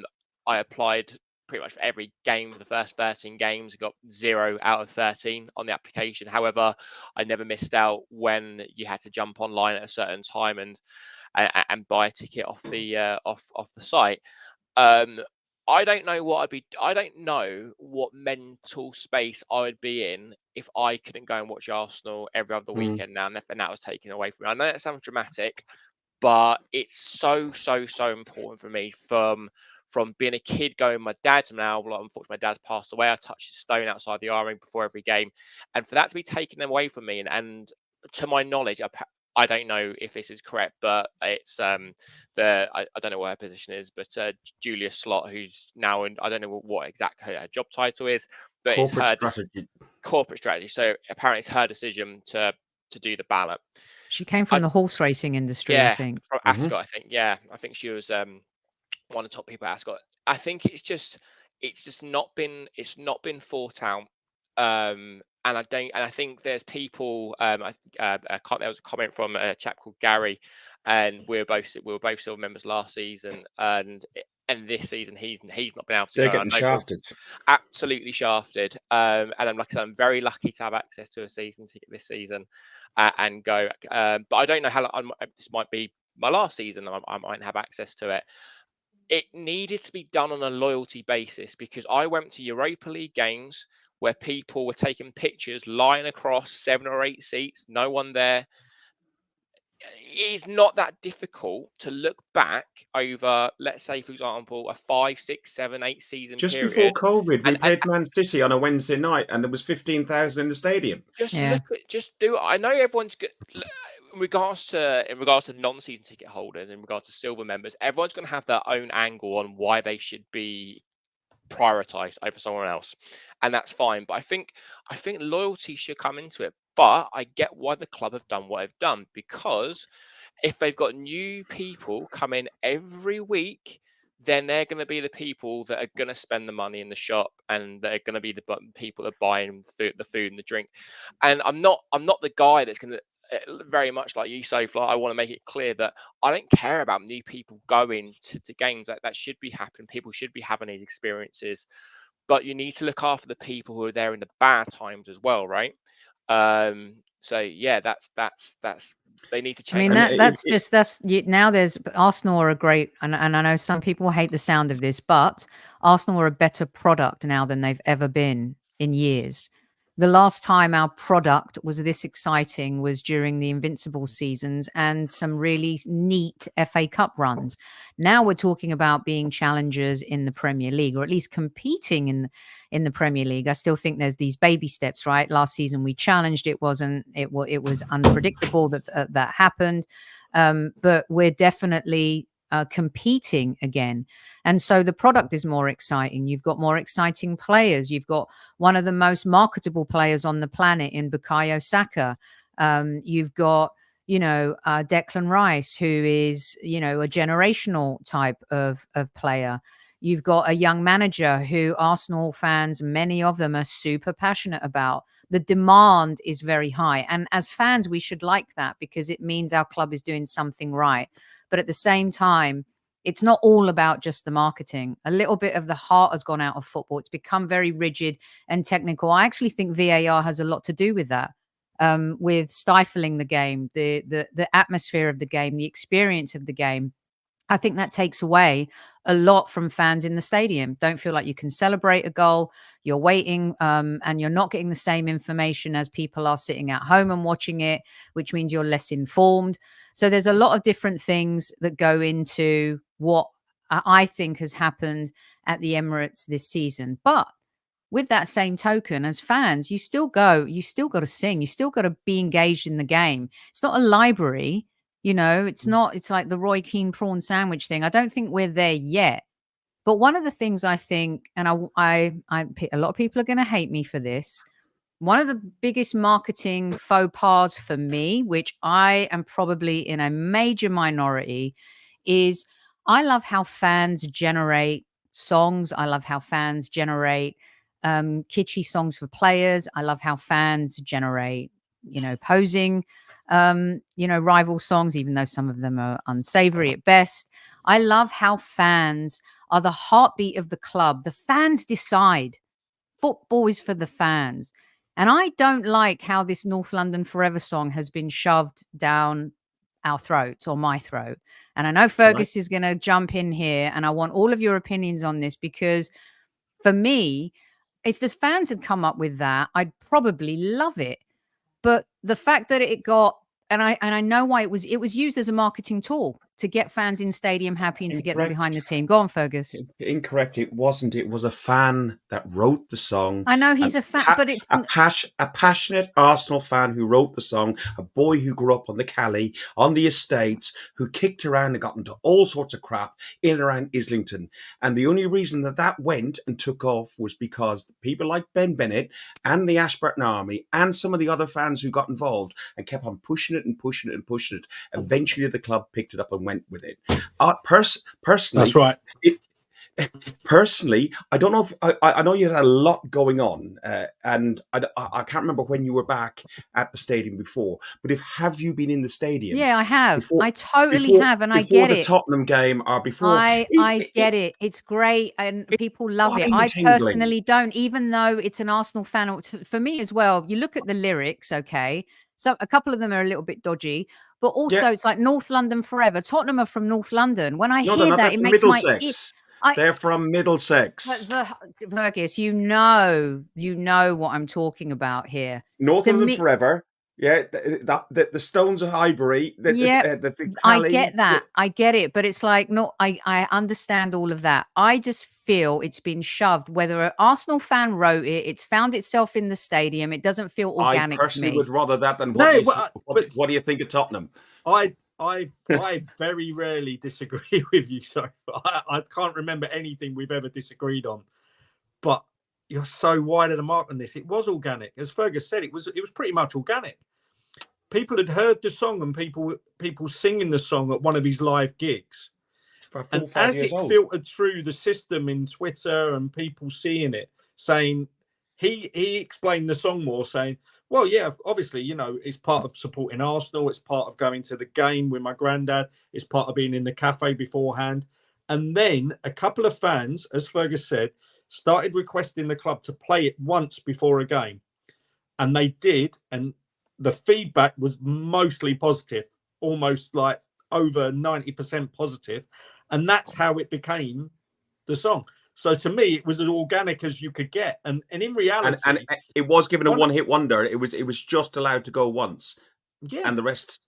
applied pretty much for every game of the first 13 games. Got 0 out of 13 on the application. However, I never missed out when you had to jump online at a certain time and buy a ticket off the site. I don't know what mental space I would be in if I couldn't go and watch Arsenal every other weekend now, and that was taken away from me. I know that sounds dramatic, but it's so important for me from being a kid going. My dad's now, well, unfortunately, my dad's passed away. I touched his stone outside the R-ring before every game, and for that to be taken away from me, and to my knowledge, I don't know if this is correct, but it's I don't know what her position is, but Julia Slot, who's now in, I don't know what exact her job title is, but it's her corporate strategy. So apparently it's her decision to do the ballot. She came from the horse racing industry, I think. From Ascot, I think. Yeah, I think she was one of the top people at Ascot. I think it's just not been thought out. And I think there's people. There was a comment from a chap called Gary, and we were both silver members last season, and this season he's not been able to. They're getting shafted. Absolutely shafted. And I'm very lucky to have access to a season ticket this season, and go. But I don't know how long. This might be my last season. I might have access to it. It needed to be done on a loyalty basis, because I went to Europa League games where people were taking pictures lying across 7 or 8 seats, no one there. It's not that difficult to look back over, let's say, for example, a 5, 6, 7, 8 season just period. Before COVID, we played Man City on a Wednesday night, and there was 15,000 in the stadium. Just do it. I know everyone's good. In regards to non-season ticket holders, in regards to silver members, everyone's going to have their own angle on why they should be prioritized over someone else, and that's fine. But I think loyalty should come into it. But I get why the club have done what they've done, because if they've got new people come in every week, then they're going to be the people that are going to spend the money in the shop, and they're going to be the people that are buying the food and the drink. And I'm not the guy that's going to, very much like you, Sophie, I want to make it clear that I don't care about new people going to games. That should be happening. People should be having these experiences, but you need to look after the people who are there in the bad times as well, right? So yeah, that's they need to change. I mean, now there's Arsenal are a great, and I know some people hate the sound of this, but Arsenal are a better product now than they've ever been in years. The last time our product was this exciting was during the Invincible seasons and some really neat FA Cup runs. Now we're talking about being challengers in the Premier League, or at least competing in the Premier League. I still think there's these baby steps, right? Last season we challenged. It was unpredictable that happened. But we're definitely competing again. And so the product is more exciting. You've got more exciting players. You've got one of the most marketable players on the planet in Bukayo Saka. You've got, Declan Rice, who is, a generational type of player. You've got a young manager who Arsenal fans, many of them, are super passionate about. The demand is very high. And as fans, we should like that because it means our club is doing something right. But at the same time, it's not all about just the marketing. A little bit of the heart has gone out of football. It's become very rigid and technical. I actually think VAR has a lot to do with that, with stifling the game, the atmosphere of the game, the experience of the game. I think that takes away a lot from fans in the stadium. Don't feel like you can celebrate a goal. You're waiting and you're not getting the same information as people are sitting at home and watching it, which means you're less informed. So there's a lot of different things that go into what I think has happened at the Emirates this season. But with that same token, as fans, you still got to sing. You still got to be engaged in the game. It's not a library. It's like the Roy Keane prawn sandwich thing. I don't think we're there yet. But one of the things I think, and a lot of people are going to hate me for this, one of the biggest marketing faux pas for me, which I am probably in a major minority, is I love how fans generate songs. I love how fans generate kitschy songs for players. I love how fans generate, posing rival songs, even though some of them are unsavory at best. I love how fans are the heartbeat of the club. The fans decide. Football is for the fans. And I don't like how this North London Forever song has been shoved down our throats, or my throat. And I know Fergus is going to jump in here, and I want all of your opinions on this, because for me, if the fans had come up with that, I'd probably love it. But the fact that it got, and I know why it was used as a marketing tool to get fans in stadium happy and to get them behind the team. Go on, Fergus. Incorrect. It wasn't. It was a fan that wrote the song. I know he's a fan, but it's a passionate Arsenal fan who wrote the song. A boy who grew up on the Cali, on the estates, who kicked around and got into all sorts of crap in and around Islington. And the only reason that went and took off was because people like Ben Bennett and the Ashburton Army and some of the other fans who got involved and kept on pushing it and pushing it and pushing it. Eventually, the club picked it up and went with it. Personally, that's right. Personally, I don't know if I know you had a lot going on, and I can't remember when you were back at the stadium before. But have you been in the stadium? Yeah, I have. I totally have, and I get it. Before the Tottenham game or before? I get it. It's great, and people love it. I personally don't, even though it's an Arsenal fan. For me as well, you look at the lyrics, okay? So a couple of them are a little bit dodgy, but also it's like North London Forever. Tottenham are from North London. When I hear that, it makes they're from Middlesex. Fergus, you know what I'm talking about here. North London Forever. Yeah, the Stones of Highbury. I get that. I get it. But it's like, I understand all of that. I just feel it's been shoved. Whether an Arsenal fan wrote it, it's found itself in the stadium. It doesn't feel organic. I personally to me. would rather that than what do you think of Tottenham? I very rarely disagree with you. So I can't remember anything we've ever disagreed on. But you're so wide of the mark on this. It was organic. As Fergus said, it was pretty much organic. People had heard the song and people singing the song at one of his live gigs. And as it filtered through the system in Twitter and people seeing it, saying, he explained the song more, saying, well, yeah, obviously, it's part of supporting Arsenal. It's part of going to the game with my granddad. It's part of being in the cafe beforehand. And then a couple of fans, as Fergus said, started requesting the club to play it once before a game. And they did. And the feedback was mostly positive, almost like over 90% positive. And that's how it became the song. So to me, it was as organic as you could get. And in reality, and it was given a one-hit wonder. It was just allowed to go once. Yeah. And the rest.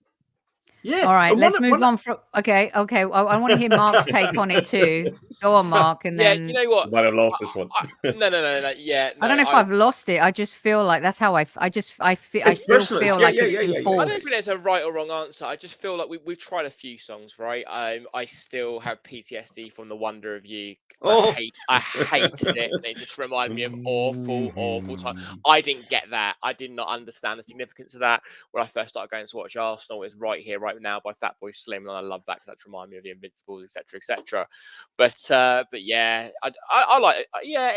Yeah. All right, let's move on from. Okay. I want to hear Mark's take on it too. Go on, Mark, and then. You know what? You might have lost this one. No. Yeah, no, I don't know if I've lost it. I just feel like that's how I still feel like it's been forced. I don't think there's a right or wrong answer. I just feel like we've tried a few songs, right? I still have PTSD from The Wonder of You. I hated it, and it just reminded me of awful time. I didn't get that. I did not understand the significance of that when I first started going to watch Arsenal. It's Right Here, Right Now by Fatboy Slim, and I love that because that reminded me of the Invincibles, etc., etc. But yeah, I like it. Yeah,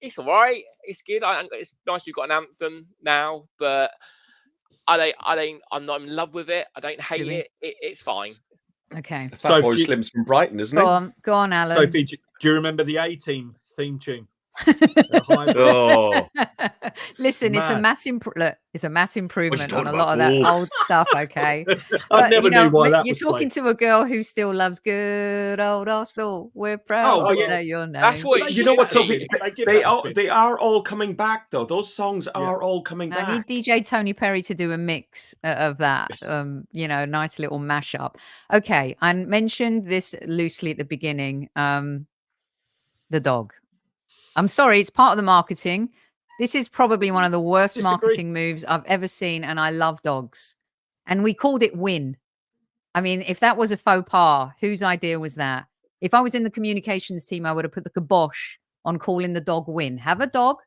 it's all right. It's good. It's nice we've got an anthem now, but I'm not in love with it. I don't hate it. It's fine. Okay. Fatboy Slim's from Brighton, isn't it? Go on, Alan. Sophie, do you remember the A-Team theme tune? Listen, it's a mass improvement on a lot of that old stuff. Okay, I never knew why that you're was talking to a girl who still loves good old Arsenal. We're proud to say your name. That's what you know what, Sophie? They are all coming back though. Those songs are all coming back. I need DJ Tony Perry to do a mix of that. Nice little mashup. Okay, I mentioned this loosely at the beginning. The dog. I'm sorry, it's part of the marketing. This is probably one of the worst marketing moves I've ever seen, and I love dogs. And we called it Win. I mean, if that was a faux pas, whose idea was that? If I was in the communications team, I would have put the kibosh on calling the dog Win. Have a dog.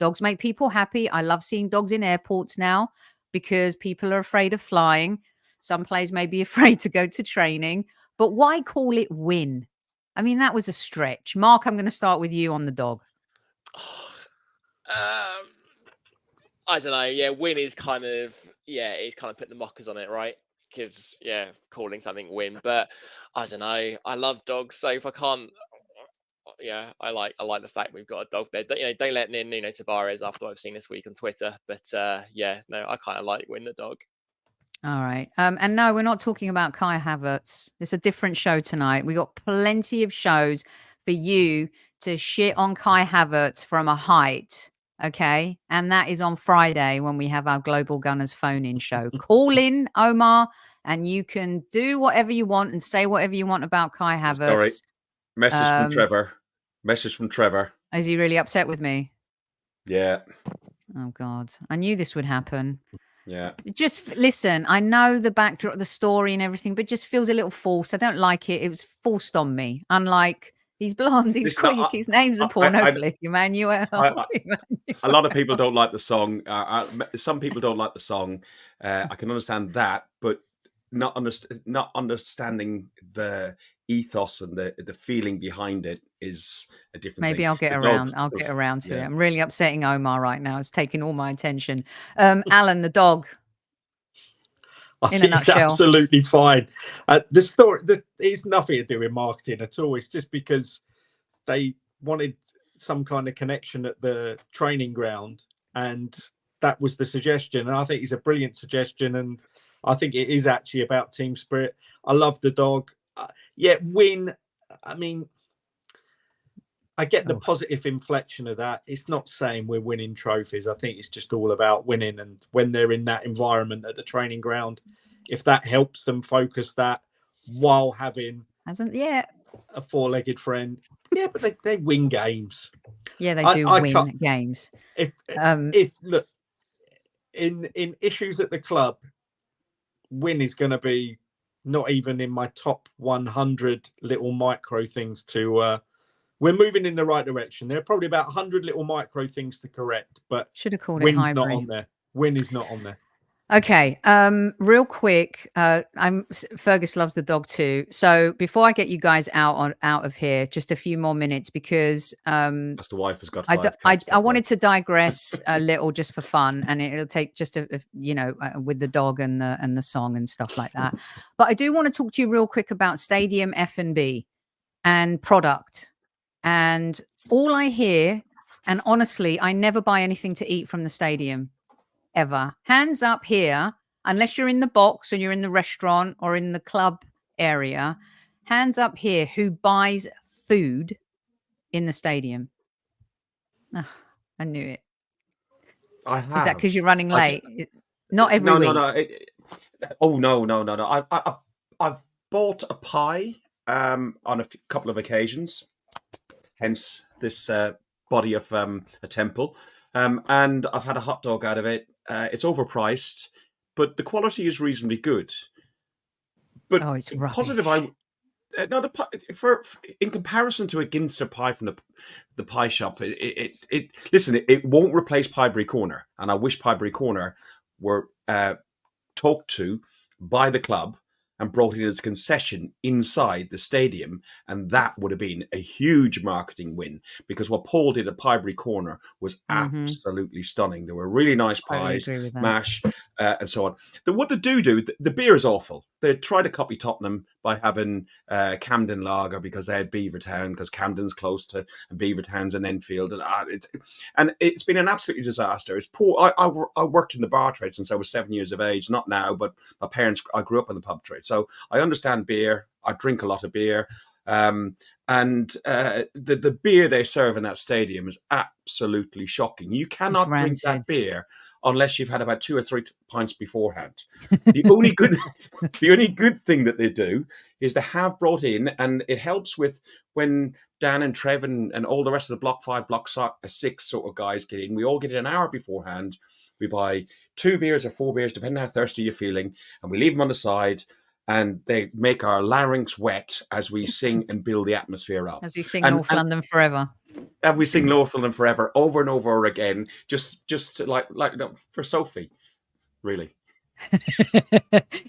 Dogs make people happy. I love seeing dogs in airports now because people are afraid of flying. Some players may be afraid to go to training. But why call it Win? I mean, that was a stretch. Mark, I'm going to start with you on the dog. I don't know. Yeah, Win is kind of it's kind of putting the mockers on it, right? Because calling something Win, but I don't know. I love dogs, so if I can't, I like the fact we've got a dog there. Don't let in Nuno Tavares after what I've seen this week on Twitter, but I kind of like Win the dog. All right. And no, we're not talking about Kai Havertz. It's a different show tonight. We got plenty of shows for you to shit on Kai Havertz from a height. Okay. And that is on Friday when we have our Global Gunners phone-in show. Call in, Omar, and you can do whatever you want and say whatever you want about Kai Havertz. Sorry. Message from Trevor. Is he really upset with me? Yeah. Oh, God. I knew this would happen. Yeah. Just listen, I know the backdrop, the story and everything, but it just feels a little false. I don't like it. It was forced on me. Unlike he's blonde, he's quick, his name's a porno flick, Emmanuel. A lot of people don't like the song. Some people don't like the song. I can understand that, but not understanding the ethos and the feeling behind it is a different Maybe thing. I'll get around to it. I'm really upsetting Omar right now. It's taking all my attention. Alan, the dog. I think it's absolutely fine. The story, it's nothing to do with marketing at all. It's just because they wanted some kind of connection at the training ground, and that was the suggestion. And I think it's a brilliant suggestion, and I think it is actually about team spirit. I love the dog. Win. I mean, I get the positive inflection of that. It's not saying we're winning trophies. I think it's just all about winning. And when they're in that environment at the training ground, if that helps them focus that while having a four-legged friend, but they win games. Yeah, they do win games. If look in issues at the club, Win is going to be not even in my top 100 little micro things to. We're moving in the right direction. There are probably about 100 little micro things to correct, but should have called it Win's Highbury. not on there. Win is not on there. Okay. Real quick. Fergus loves the dog too. So before I get you guys out of here, just a few more minutes because that's the wife has got. I wanted to digress a little just for fun, and it'll take just with the dog and the song and stuff like that. But I do want to talk to you real quick about Stadium F&B and product. And all I hear, and honestly, I never buy anything to eat from the stadium. Ever. Hands up here, unless you're in the box or you're in the restaurant or in the club area, hands up here who buys food in the stadium? Oh, I knew it. I have. Is that because you're running late? Not every week. No. I've bought a pie on a couple of occasions. Hence this body of a temple. And I've had a hot dog out of it. It's overpriced, but the quality is reasonably good. But it's rubbish. Positive, in comparison to a Ginster pie from the pie shop, it won't replace Highbury Corner, and I wish Highbury Corner were talked to by the club and brought in as a concession inside the stadium, and that would have been a huge marketing win, because what Paul did at Highbury Corner was absolutely stunning. There were really nice pies, mash, and so on. What they do, the beer is awful. They tried to copy Tottenham by having Camden Lager because they had Beavertown, because Camden's close to Beavertown's in Enfield, and it's been an absolute disaster. It's poor. I worked in the bar trade since I was 7 years of age. Not now, but my parents. I grew up in the pub trade, so I understand beer. I drink a lot of beer. And the beer they serve in that stadium is absolutely shocking. You cannot drink that beer unless you've had about 2 or 3 pints beforehand. The only good thing that they do is they have brought in, and it helps with when Dan and Trev and all the rest of the Block 5, Block 6 sort of guys get in. We all get in an hour beforehand. We buy 2 beers or 4 beers, depending how thirsty you're feeling, and we leave them on the side. And they make our larynx wet as we sing and build the atmosphere up. As we sing North London Forever. And we sing North London Forever over and over again, just like for Sophie, really.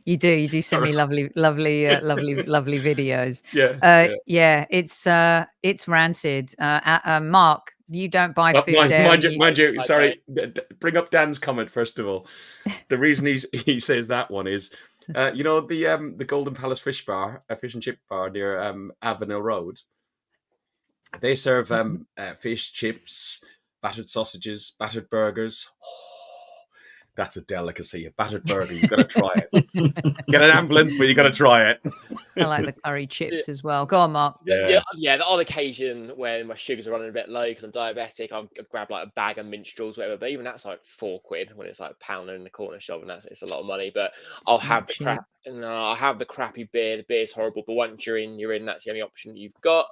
You do send me lovely videos. Yeah. It's rancid. Mark, you don't buy food there. Mind you, sorry, bring up Dan's comment first of all. The reason he says that one is, the Golden Palace Fish Bar, a fish and chip bar near Avenel Road. They serve fish, chips, battered sausages, battered burgers. Oh, that's a delicacy. A battered burger, you've got to try it. Get an ambulance, but you've got to try it. I like the curry chips as well. Go on, Mark. Yeah. The odd occasion when my sugars are running a bit low because I'm diabetic, I'll grab like a bag of minstrels, whatever. But even that's like £4 when it's like a pound in the corner shop, and it's a lot of money. But I'll have the crap. No, I'll have the crappy beer. The beer's horrible, but once you're in. That's the only option you've got.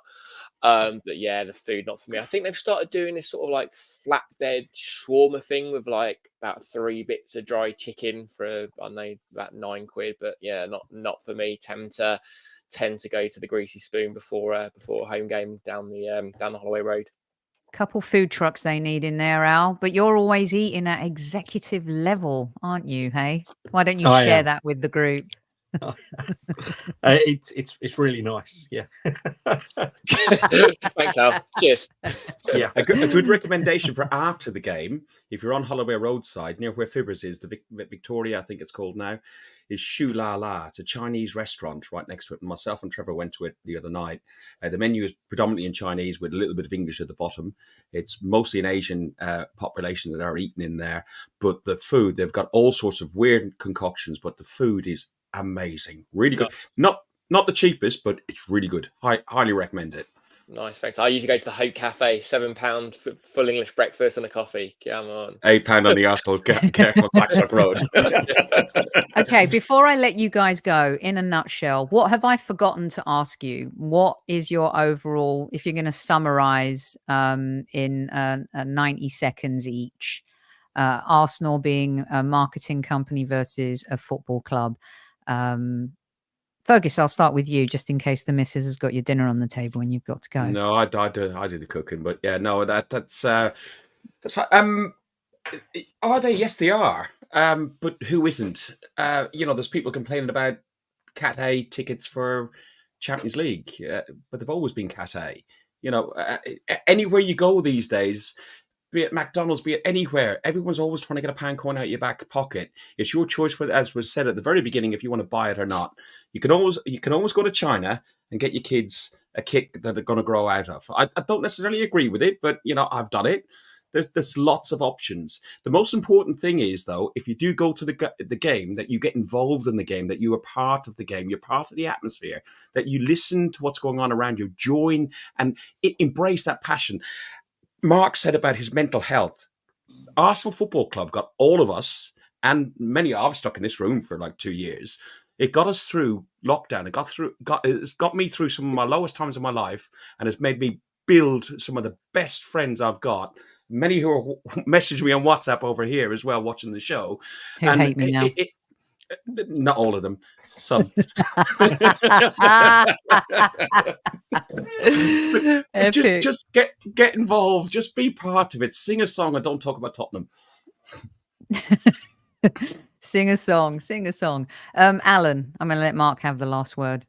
But yeah, the food not for me. I think they've started doing this sort of like flatbed shawarma thing with like about 3 bits of dry chicken for I don't know, about £9. But yeah, not for me. Tend to go to the Greasy Spoon before a home game down the Holloway Road. Couple food trucks they need in there, Al. But you're always eating at executive level, aren't you? Hey, why don't you share that with the group? It's really nice. Yeah. Thanks, Al. Cheers. Yeah, a good recommendation for after the game, if you're on Holloway Roadside near where Fibbers is, the Victoria, I think it's called now, is Shu La La. It's a Chinese restaurant right next to it. Myself and Trevor went to it the other night. The menu is predominantly in Chinese with a little bit of English at the bottom. It's mostly an Asian population that are eating in there, but the food, they've got all sorts of weird concoctions, but the food is amazing, really good. Not the cheapest, but it's really good. Highly recommend it. Nice, thanks. I usually go to the Hope Cafe, £7 full English breakfast and a coffee. Come on. £8 on the Arsenal careful Blackstock Road. Okay, before I let you guys go, in a nutshell, what have I forgotten to ask you? What is your overall, if you're going to summarize in 90 seconds each, Arsenal being a marketing company versus a football club? Fergus, I'll start with you, just in case the missus has got your dinner on the table and you've got to go. No, I do the cooking, but yeah, no, that's fine. Are they? Yes, they are. But who isn't? There's people complaining about Cat A tickets for Champions League, but they've always been Cat A. Anywhere you go these days, be it McDonald's, be it anywhere, everyone's always trying to get a pound coin out of your back pocket. It's your choice, as was said at the very beginning, if you want to buy it or not. You can always go to China and get your kids a kit that they're going to grow out of. I don't necessarily agree with it, but I've done it. There's lots of options. The most important thing is, though, if you do go to the game, that you get involved in the game, that you are part of the game, you're part of the atmosphere, that you listen to what's going on around you, join and embrace that passion. Mark said about his mental health. Arsenal Football Club got all of us, and many. I was stuck in this room for like 2 years. It got us through lockdown. It's got me through some of my lowest times of my life, and has made me build some of the best friends I've got. Many who message me on WhatsApp over here as well, watching the show. Who hate me now? Not all of them, some. just get involved. Just be part of it. Sing a song and don't talk about Tottenham. Sing a song. Alan, I'm going to let Mark have the last word.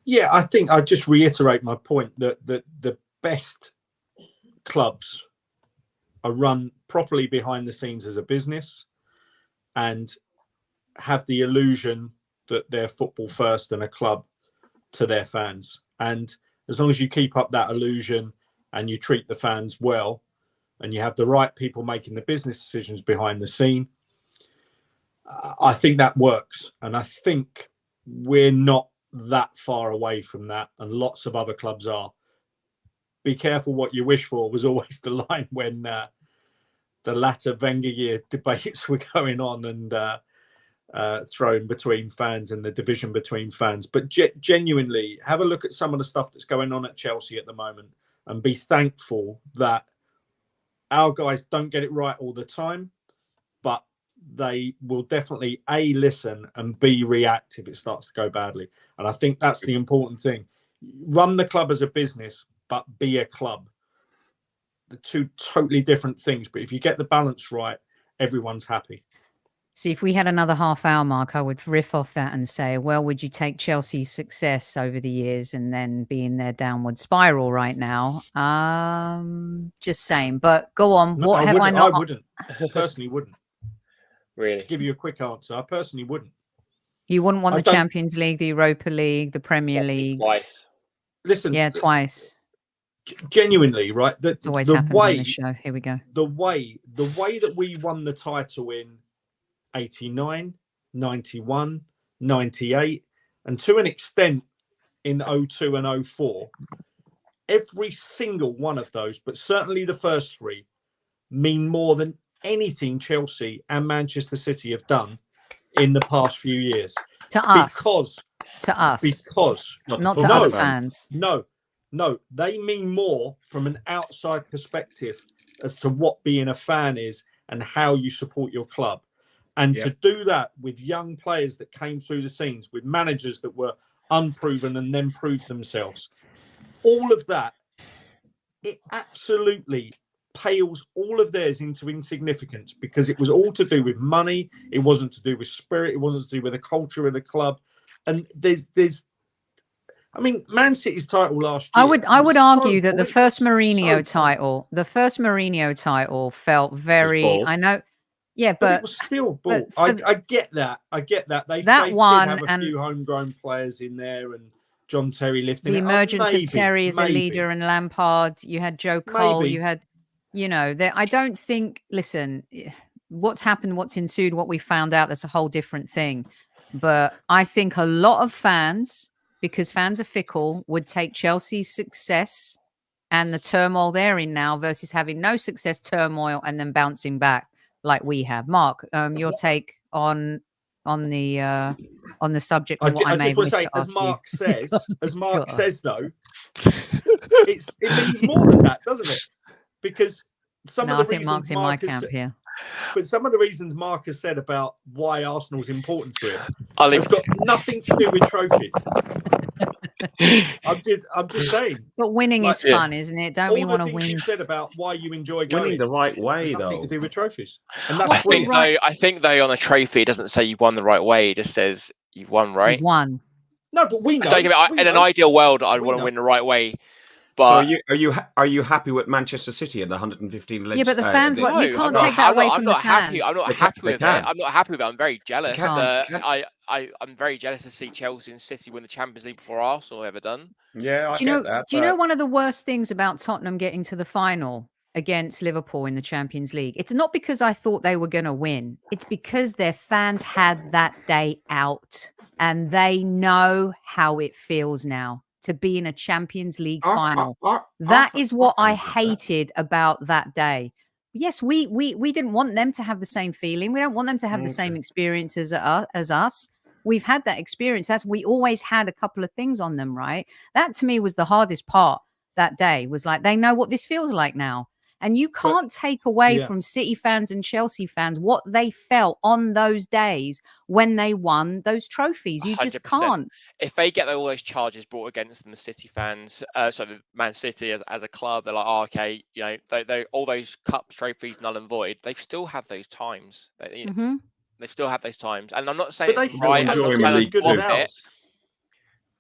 Yeah, I think I just reiterate my point that the best clubs are run properly behind the scenes as a business and have the illusion that they're football first and a club to their fans. And as long as you keep up that illusion and you treat the fans well and you have the right people making the business decisions behind the scene, I think that works. And I think we're not that far away from that, and lots of other clubs are. Be careful what you wish for was always the line when the latter Wenger year debates were going on and thrown between fans and the division between fans. But genuinely, have a look at some of the stuff that's going on at Chelsea at the moment and be thankful that our guys don't get it right all the time, but they will definitely A, listen, and B, react if it starts to go badly. And I think that's the important thing. Run the club as a business, but be a club. The two totally different things. But if you get the balance right, everyone's happy. See, if we had another half hour, Mark, I would riff off that and say, well, would you take Chelsea's success over the years and then be in their downward spiral right now? Just saying. But go on. No, what have I not? I wouldn't. Personally wouldn't. Really? To give you a quick answer, I personally wouldn't. You wouldn't want the Champions League, the Europa League, the Premier League? Twice. Listen. Yeah, twice. Genuinely, right? It always happens on this show. Here we go. The way that we won the title in 89, 91, 98, and to an extent in 02 and 04, every single one of those, but certainly the first three, mean more than anything Chelsea and Manchester City have done in the past few years. To us. Because not to other fans. No, they mean more from an outside perspective as to what being a fan is and how you support your club. And to do that with young players that came through the scenes, with managers that were unproven and then proved themselves, all of that, it absolutely pales all of theirs into insignificance, because it was all to do with money. It wasn't to do with spirit. It wasn't to do with the culture of the club. And I mean, Man City's title last year. I would argue that the first Mourinho title felt very. I know. Yeah, but it was still ball. I get that. They did have a few homegrown players in there, and John Terry lifting the emergence of Terry as a leader and Lampard. You had Joe Cole. You had, I don't think. Listen, what's happened, what's ensued, what we found out. That's a whole different thing. But I think a lot of fans, because fans are fickle, would take Chelsea's success and the turmoil they're in now versus having no success, turmoil, and then bouncing back like we have. Mark, your take on the subject of what I may have missed to ask you. As Mark says, though, it means more than that, doesn't it? Because I think Mark's in my camp here. But some of the reasons Mark has said about why Arsenal's important to him has got nothing to do with trophies. I'm just saying. But winning is fun, isn't it? Don't we want to win? You said about why you enjoy going, winning the right way, though. Nothing to do with trophies. And that's I think though on a trophy it doesn't say you won the right way. It just says you've won, right? You've won. No, but we know. In an ideal world, I'd want to win the right way. But so are you happy with Manchester City and the 115 legs? Yeah, but the fans, you can't take that away from the fans. I'm not happy with it. I'm not happy with it. I'm very jealous. I'm very jealous to see Chelsea and City win the Champions League before Arsenal ever done. Yeah, I get that. Do you know one of the worst things about Tottenham getting to the final? against Liverpool in the Champions League, it's not because I thought they were going to win. It's because their fans had that day out and they know how it feels now to be in a Champions League final. That is what I hated about that day. Yes, we didn't want them to have the same feeling. We don't want them to have the same experience as us. We've had that experience. We always had a couple of things on them, right? That to me was the hardest part that day, was like, they know what this feels like now. And you can't take away from City fans and Chelsea fans what they felt on those days when they won those trophies. You 100%. Just can't. If they get all those charges brought against them, the City fans, the Man City as a club, they're like, oh, okay, you know, they all those cups, trophies, null and void. They've still had those times. They still have those times, and I'm not saying but it's right.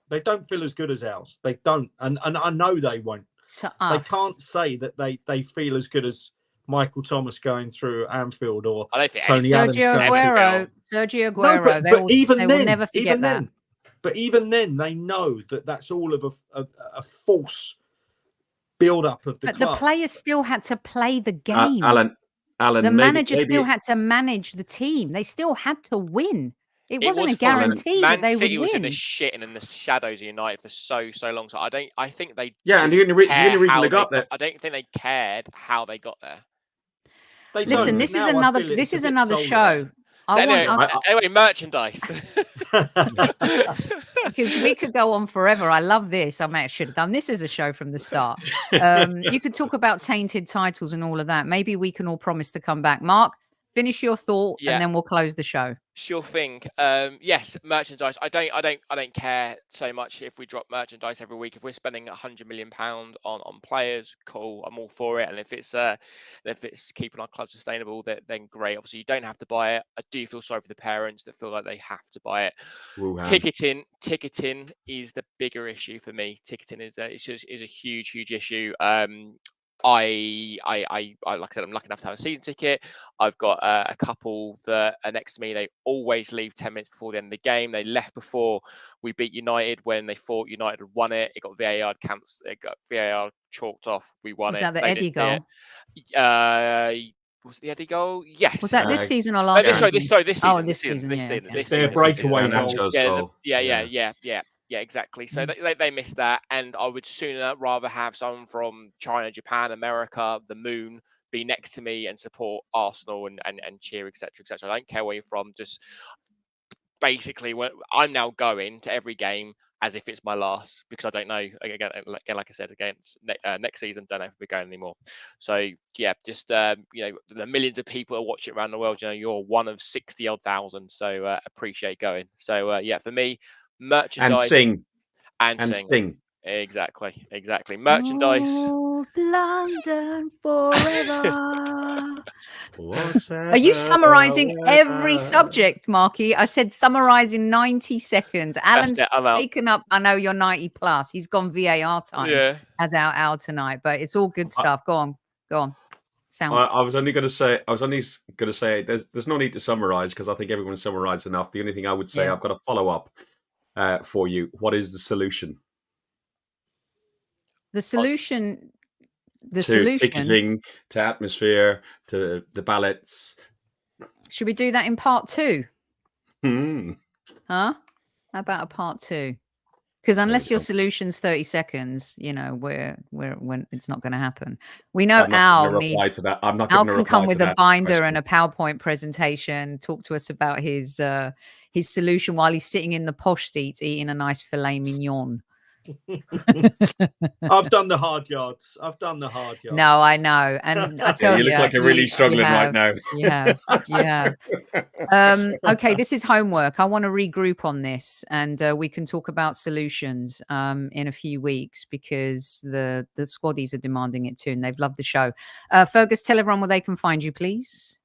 They don't feel as good as ours. They don't, and I know they won't. They can't say that they feel as good as Michael Thomas going through Anfield or Tony Adams going Sergio Aguero. No, they will never forget that. But even then, they know that that's all of a false build-up of the club. But the players still had to play the game. Alan, the manager still had to manage the team. They still had to win. It wasn't a guarantee that they would win. Man City was in the shit and in the shadows of United for so long. So I think they. Yeah, and the only reason they got there. I don't think they cared how they got there. Listen, this is another show. So anyway, merchandise. Because we could go on forever. I love this. I should have done this as a show from the start. You could talk about tainted titles and all of that. Maybe we can all promise to come back. Mark, finish your thought, and then we'll close the show. Sure thing. Yes, merchandise. I don't care so much if we drop merchandise every week. If we're spending £100 million on players, cool. I'm all for it. And if it's keeping our club sustainable, then great. Obviously, you don't have to buy it. I do feel sorry for the parents that feel like they have to buy it. Ticketing is the bigger issue for me. Ticketing is a huge issue. I like I said, I'm lucky enough to have a season ticket. I've got a couple that are next to me. They always leave 10 minutes before the end of the game. They left before we beat United when they thought United had won it. It got VAR cancelled. It got VAR chalked off. We won it. Was that the Eddie goal? Was it the Eddie goal? Yes. Was that this season or last season? This season. Oh, this season. This their breakaway goal. Yeah, exactly. So they missed that, and I would sooner rather have someone from China, Japan, America, the moon, be next to me and support Arsenal and cheer, etc., etc. I don't care where you're from. Just basically, I'm now going to every game as if it's my last, because I don't know. Again, like I said, next season, don't know if we're going anymore. So yeah, just the millions of people who watch it around the world. You're one of 60,000 odd. So appreciate going. So yeah, for me. Merchandise and sing. Exactly. Merchandise. North London forever. Are you summarizing every subject, Marky? I said summarize in 90 seconds. Alan's taken up. I know you're 90 plus. He's gone VAR time as our hour tonight, but it's all good stuff. Go on. I was only going to say there's no need to summarize, because I think everyone's summarized enough. The only thing I would say, I've got a follow up for you. What is the solution? The solution. Ticketing, to atmosphere, to the ballots. Should we do that in part 2? Huh? How about a part 2? Because unless your solution's 30 seconds, when it's not going to happen. We know Al needs to that. Al can come with a binder and a PowerPoint presentation, talk to us about his solution while he's sitting in the posh seats eating a nice filet mignon. I've done the hard yards. No, I know, and I tell you, you look like you're really struggling right now. Yeah. Okay, this is homework. I want to regroup on this, and we can talk about solutions in a few weeks, because the squaddies are demanding it too, and they've loved the show. Fergus, tell everyone where they can find you, please.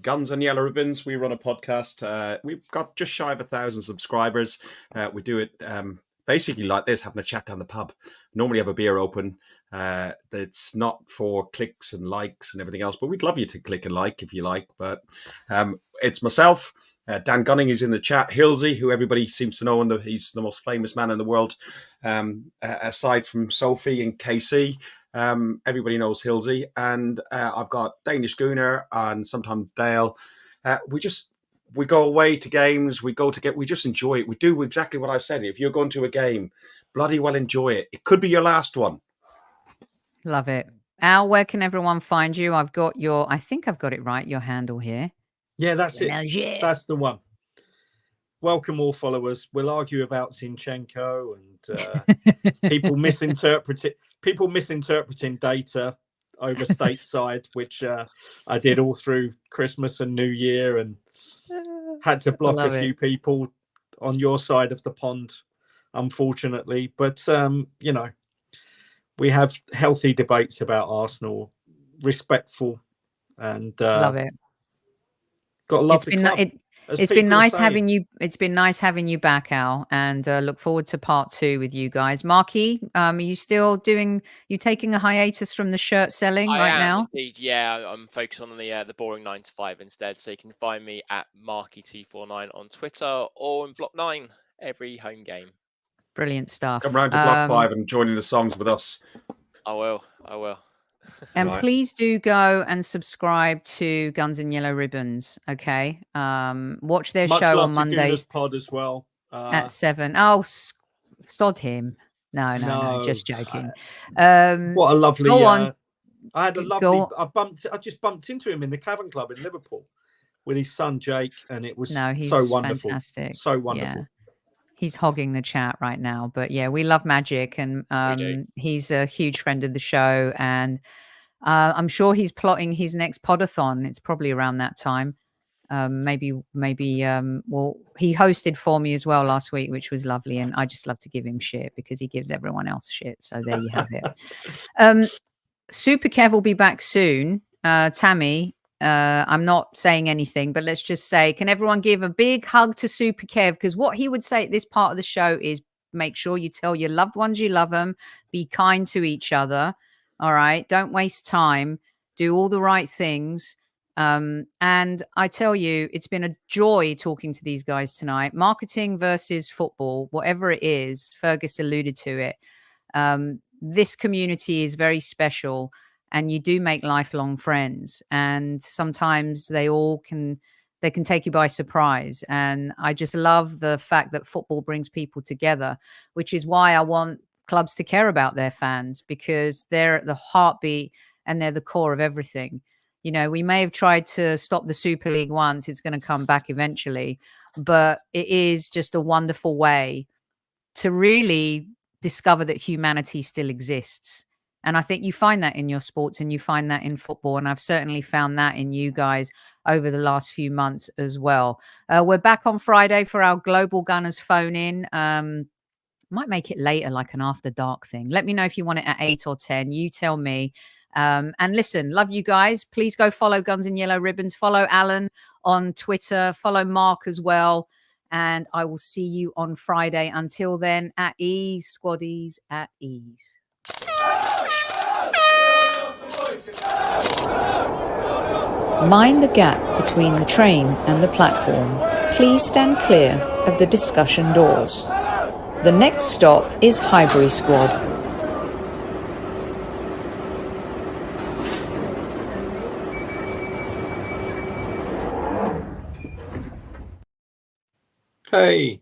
Guns and Yellow Ribbons. We run a podcast. We've got just shy of 1,000 subscribers. We do it basically like this, having a chat down the pub. Normally have a beer open. It's not for clicks and likes and everything else, but we'd love you to click and like if you like. But it's myself, Dan Gunning is in the chat, Hilsey, who everybody seems to know, and he's the most famous man in the world, aside from Sophie and KC. Everybody knows Hilsey, and I've got Danish Gunnar and sometimes Dale. We go away to games. We just enjoy it. We do exactly what I said. If you're going to a game, bloody well enjoy it. It could be your last one. Love it. Al, where can everyone find you? I think I've got it right, your handle here. Yeah, that's it. That's the one. Welcome all followers. We'll argue about Zinchenko and people misinterpreting data over stateside, which I did all through Christmas and New Year, and had to block a few people on your side of the pond, unfortunately. But you know, we have healthy debates about Arsenal, respectful, and love it. Got to love the club. It's been nice having you. It's been nice having you back, Al, and look forward to part 2 with you guys. Marky, are you still you taking a hiatus from the shirt selling right now? Indeed, yeah. I'm focused on the boring 9 to 5 instead. So you can find me at MarkyT49 on Twitter or in Block 9 every home game. Brilliant stuff. Come round to Block 5 and joining the songs with us. I will. And please do go and subscribe to Guns and Yellow Ribbons. Okay. Watch their show on Mondays. Pod as well. At 7. Oh, sod him. No, just joking. What a lovely. Go on. I had a lovely. I just bumped into him in the Cavern Club in Liverpool with his son Jake, and it was he's so wonderful. Fantastic. So wonderful. Yeah. He's hogging the chat right now, but yeah, we love Magic, and he's a huge friend of the show, and I'm sure he's plotting his next podathon. It's probably around that time. Maybe well, he hosted for me as well last week, which was lovely, and I just love to give him shit because he gives everyone else shit. So there you have it. Super Kev will be back soon. Tammy, I'm not saying anything, but let's just say, can everyone give a big hug to Super Kev? Because what he would say at this part of the show is make sure you tell your loved ones you love them, be kind to each other. All right. Don't waste time. Do all the right things. And I tell you, it's been a joy talking to these guys tonight. Marketing versus football, whatever it is, Fergus alluded to it. This community is very special, and you do make lifelong friends, and sometimes they can take you by surprise. And I just love the fact that football brings people together, which is why I want clubs to care about their fans, because they're at the heartbeat and they're the core of everything. You know, we may have tried to stop the Super League once. It's going to come back eventually, but it is just a wonderful way to really discover that humanity still exists. And I think you find that in your sports, and you find that in football. And I've certainly found that in you guys over the last few months as well. We're back on Friday for our Global Gunners phone in. Might make it later, like an after dark thing. Let me know if you want it at 8 or 10. You tell me. And listen, love you guys. Please go follow Guns and Yellow Ribbons. Follow Alan on Twitter. Follow Mark as well. And I will see you on Friday. Until then, at ease, squaddies, at ease. Mind the gap between the train and the platform. Please stand clear of the discussion doors. The next stop is Highbury Squad. Hey.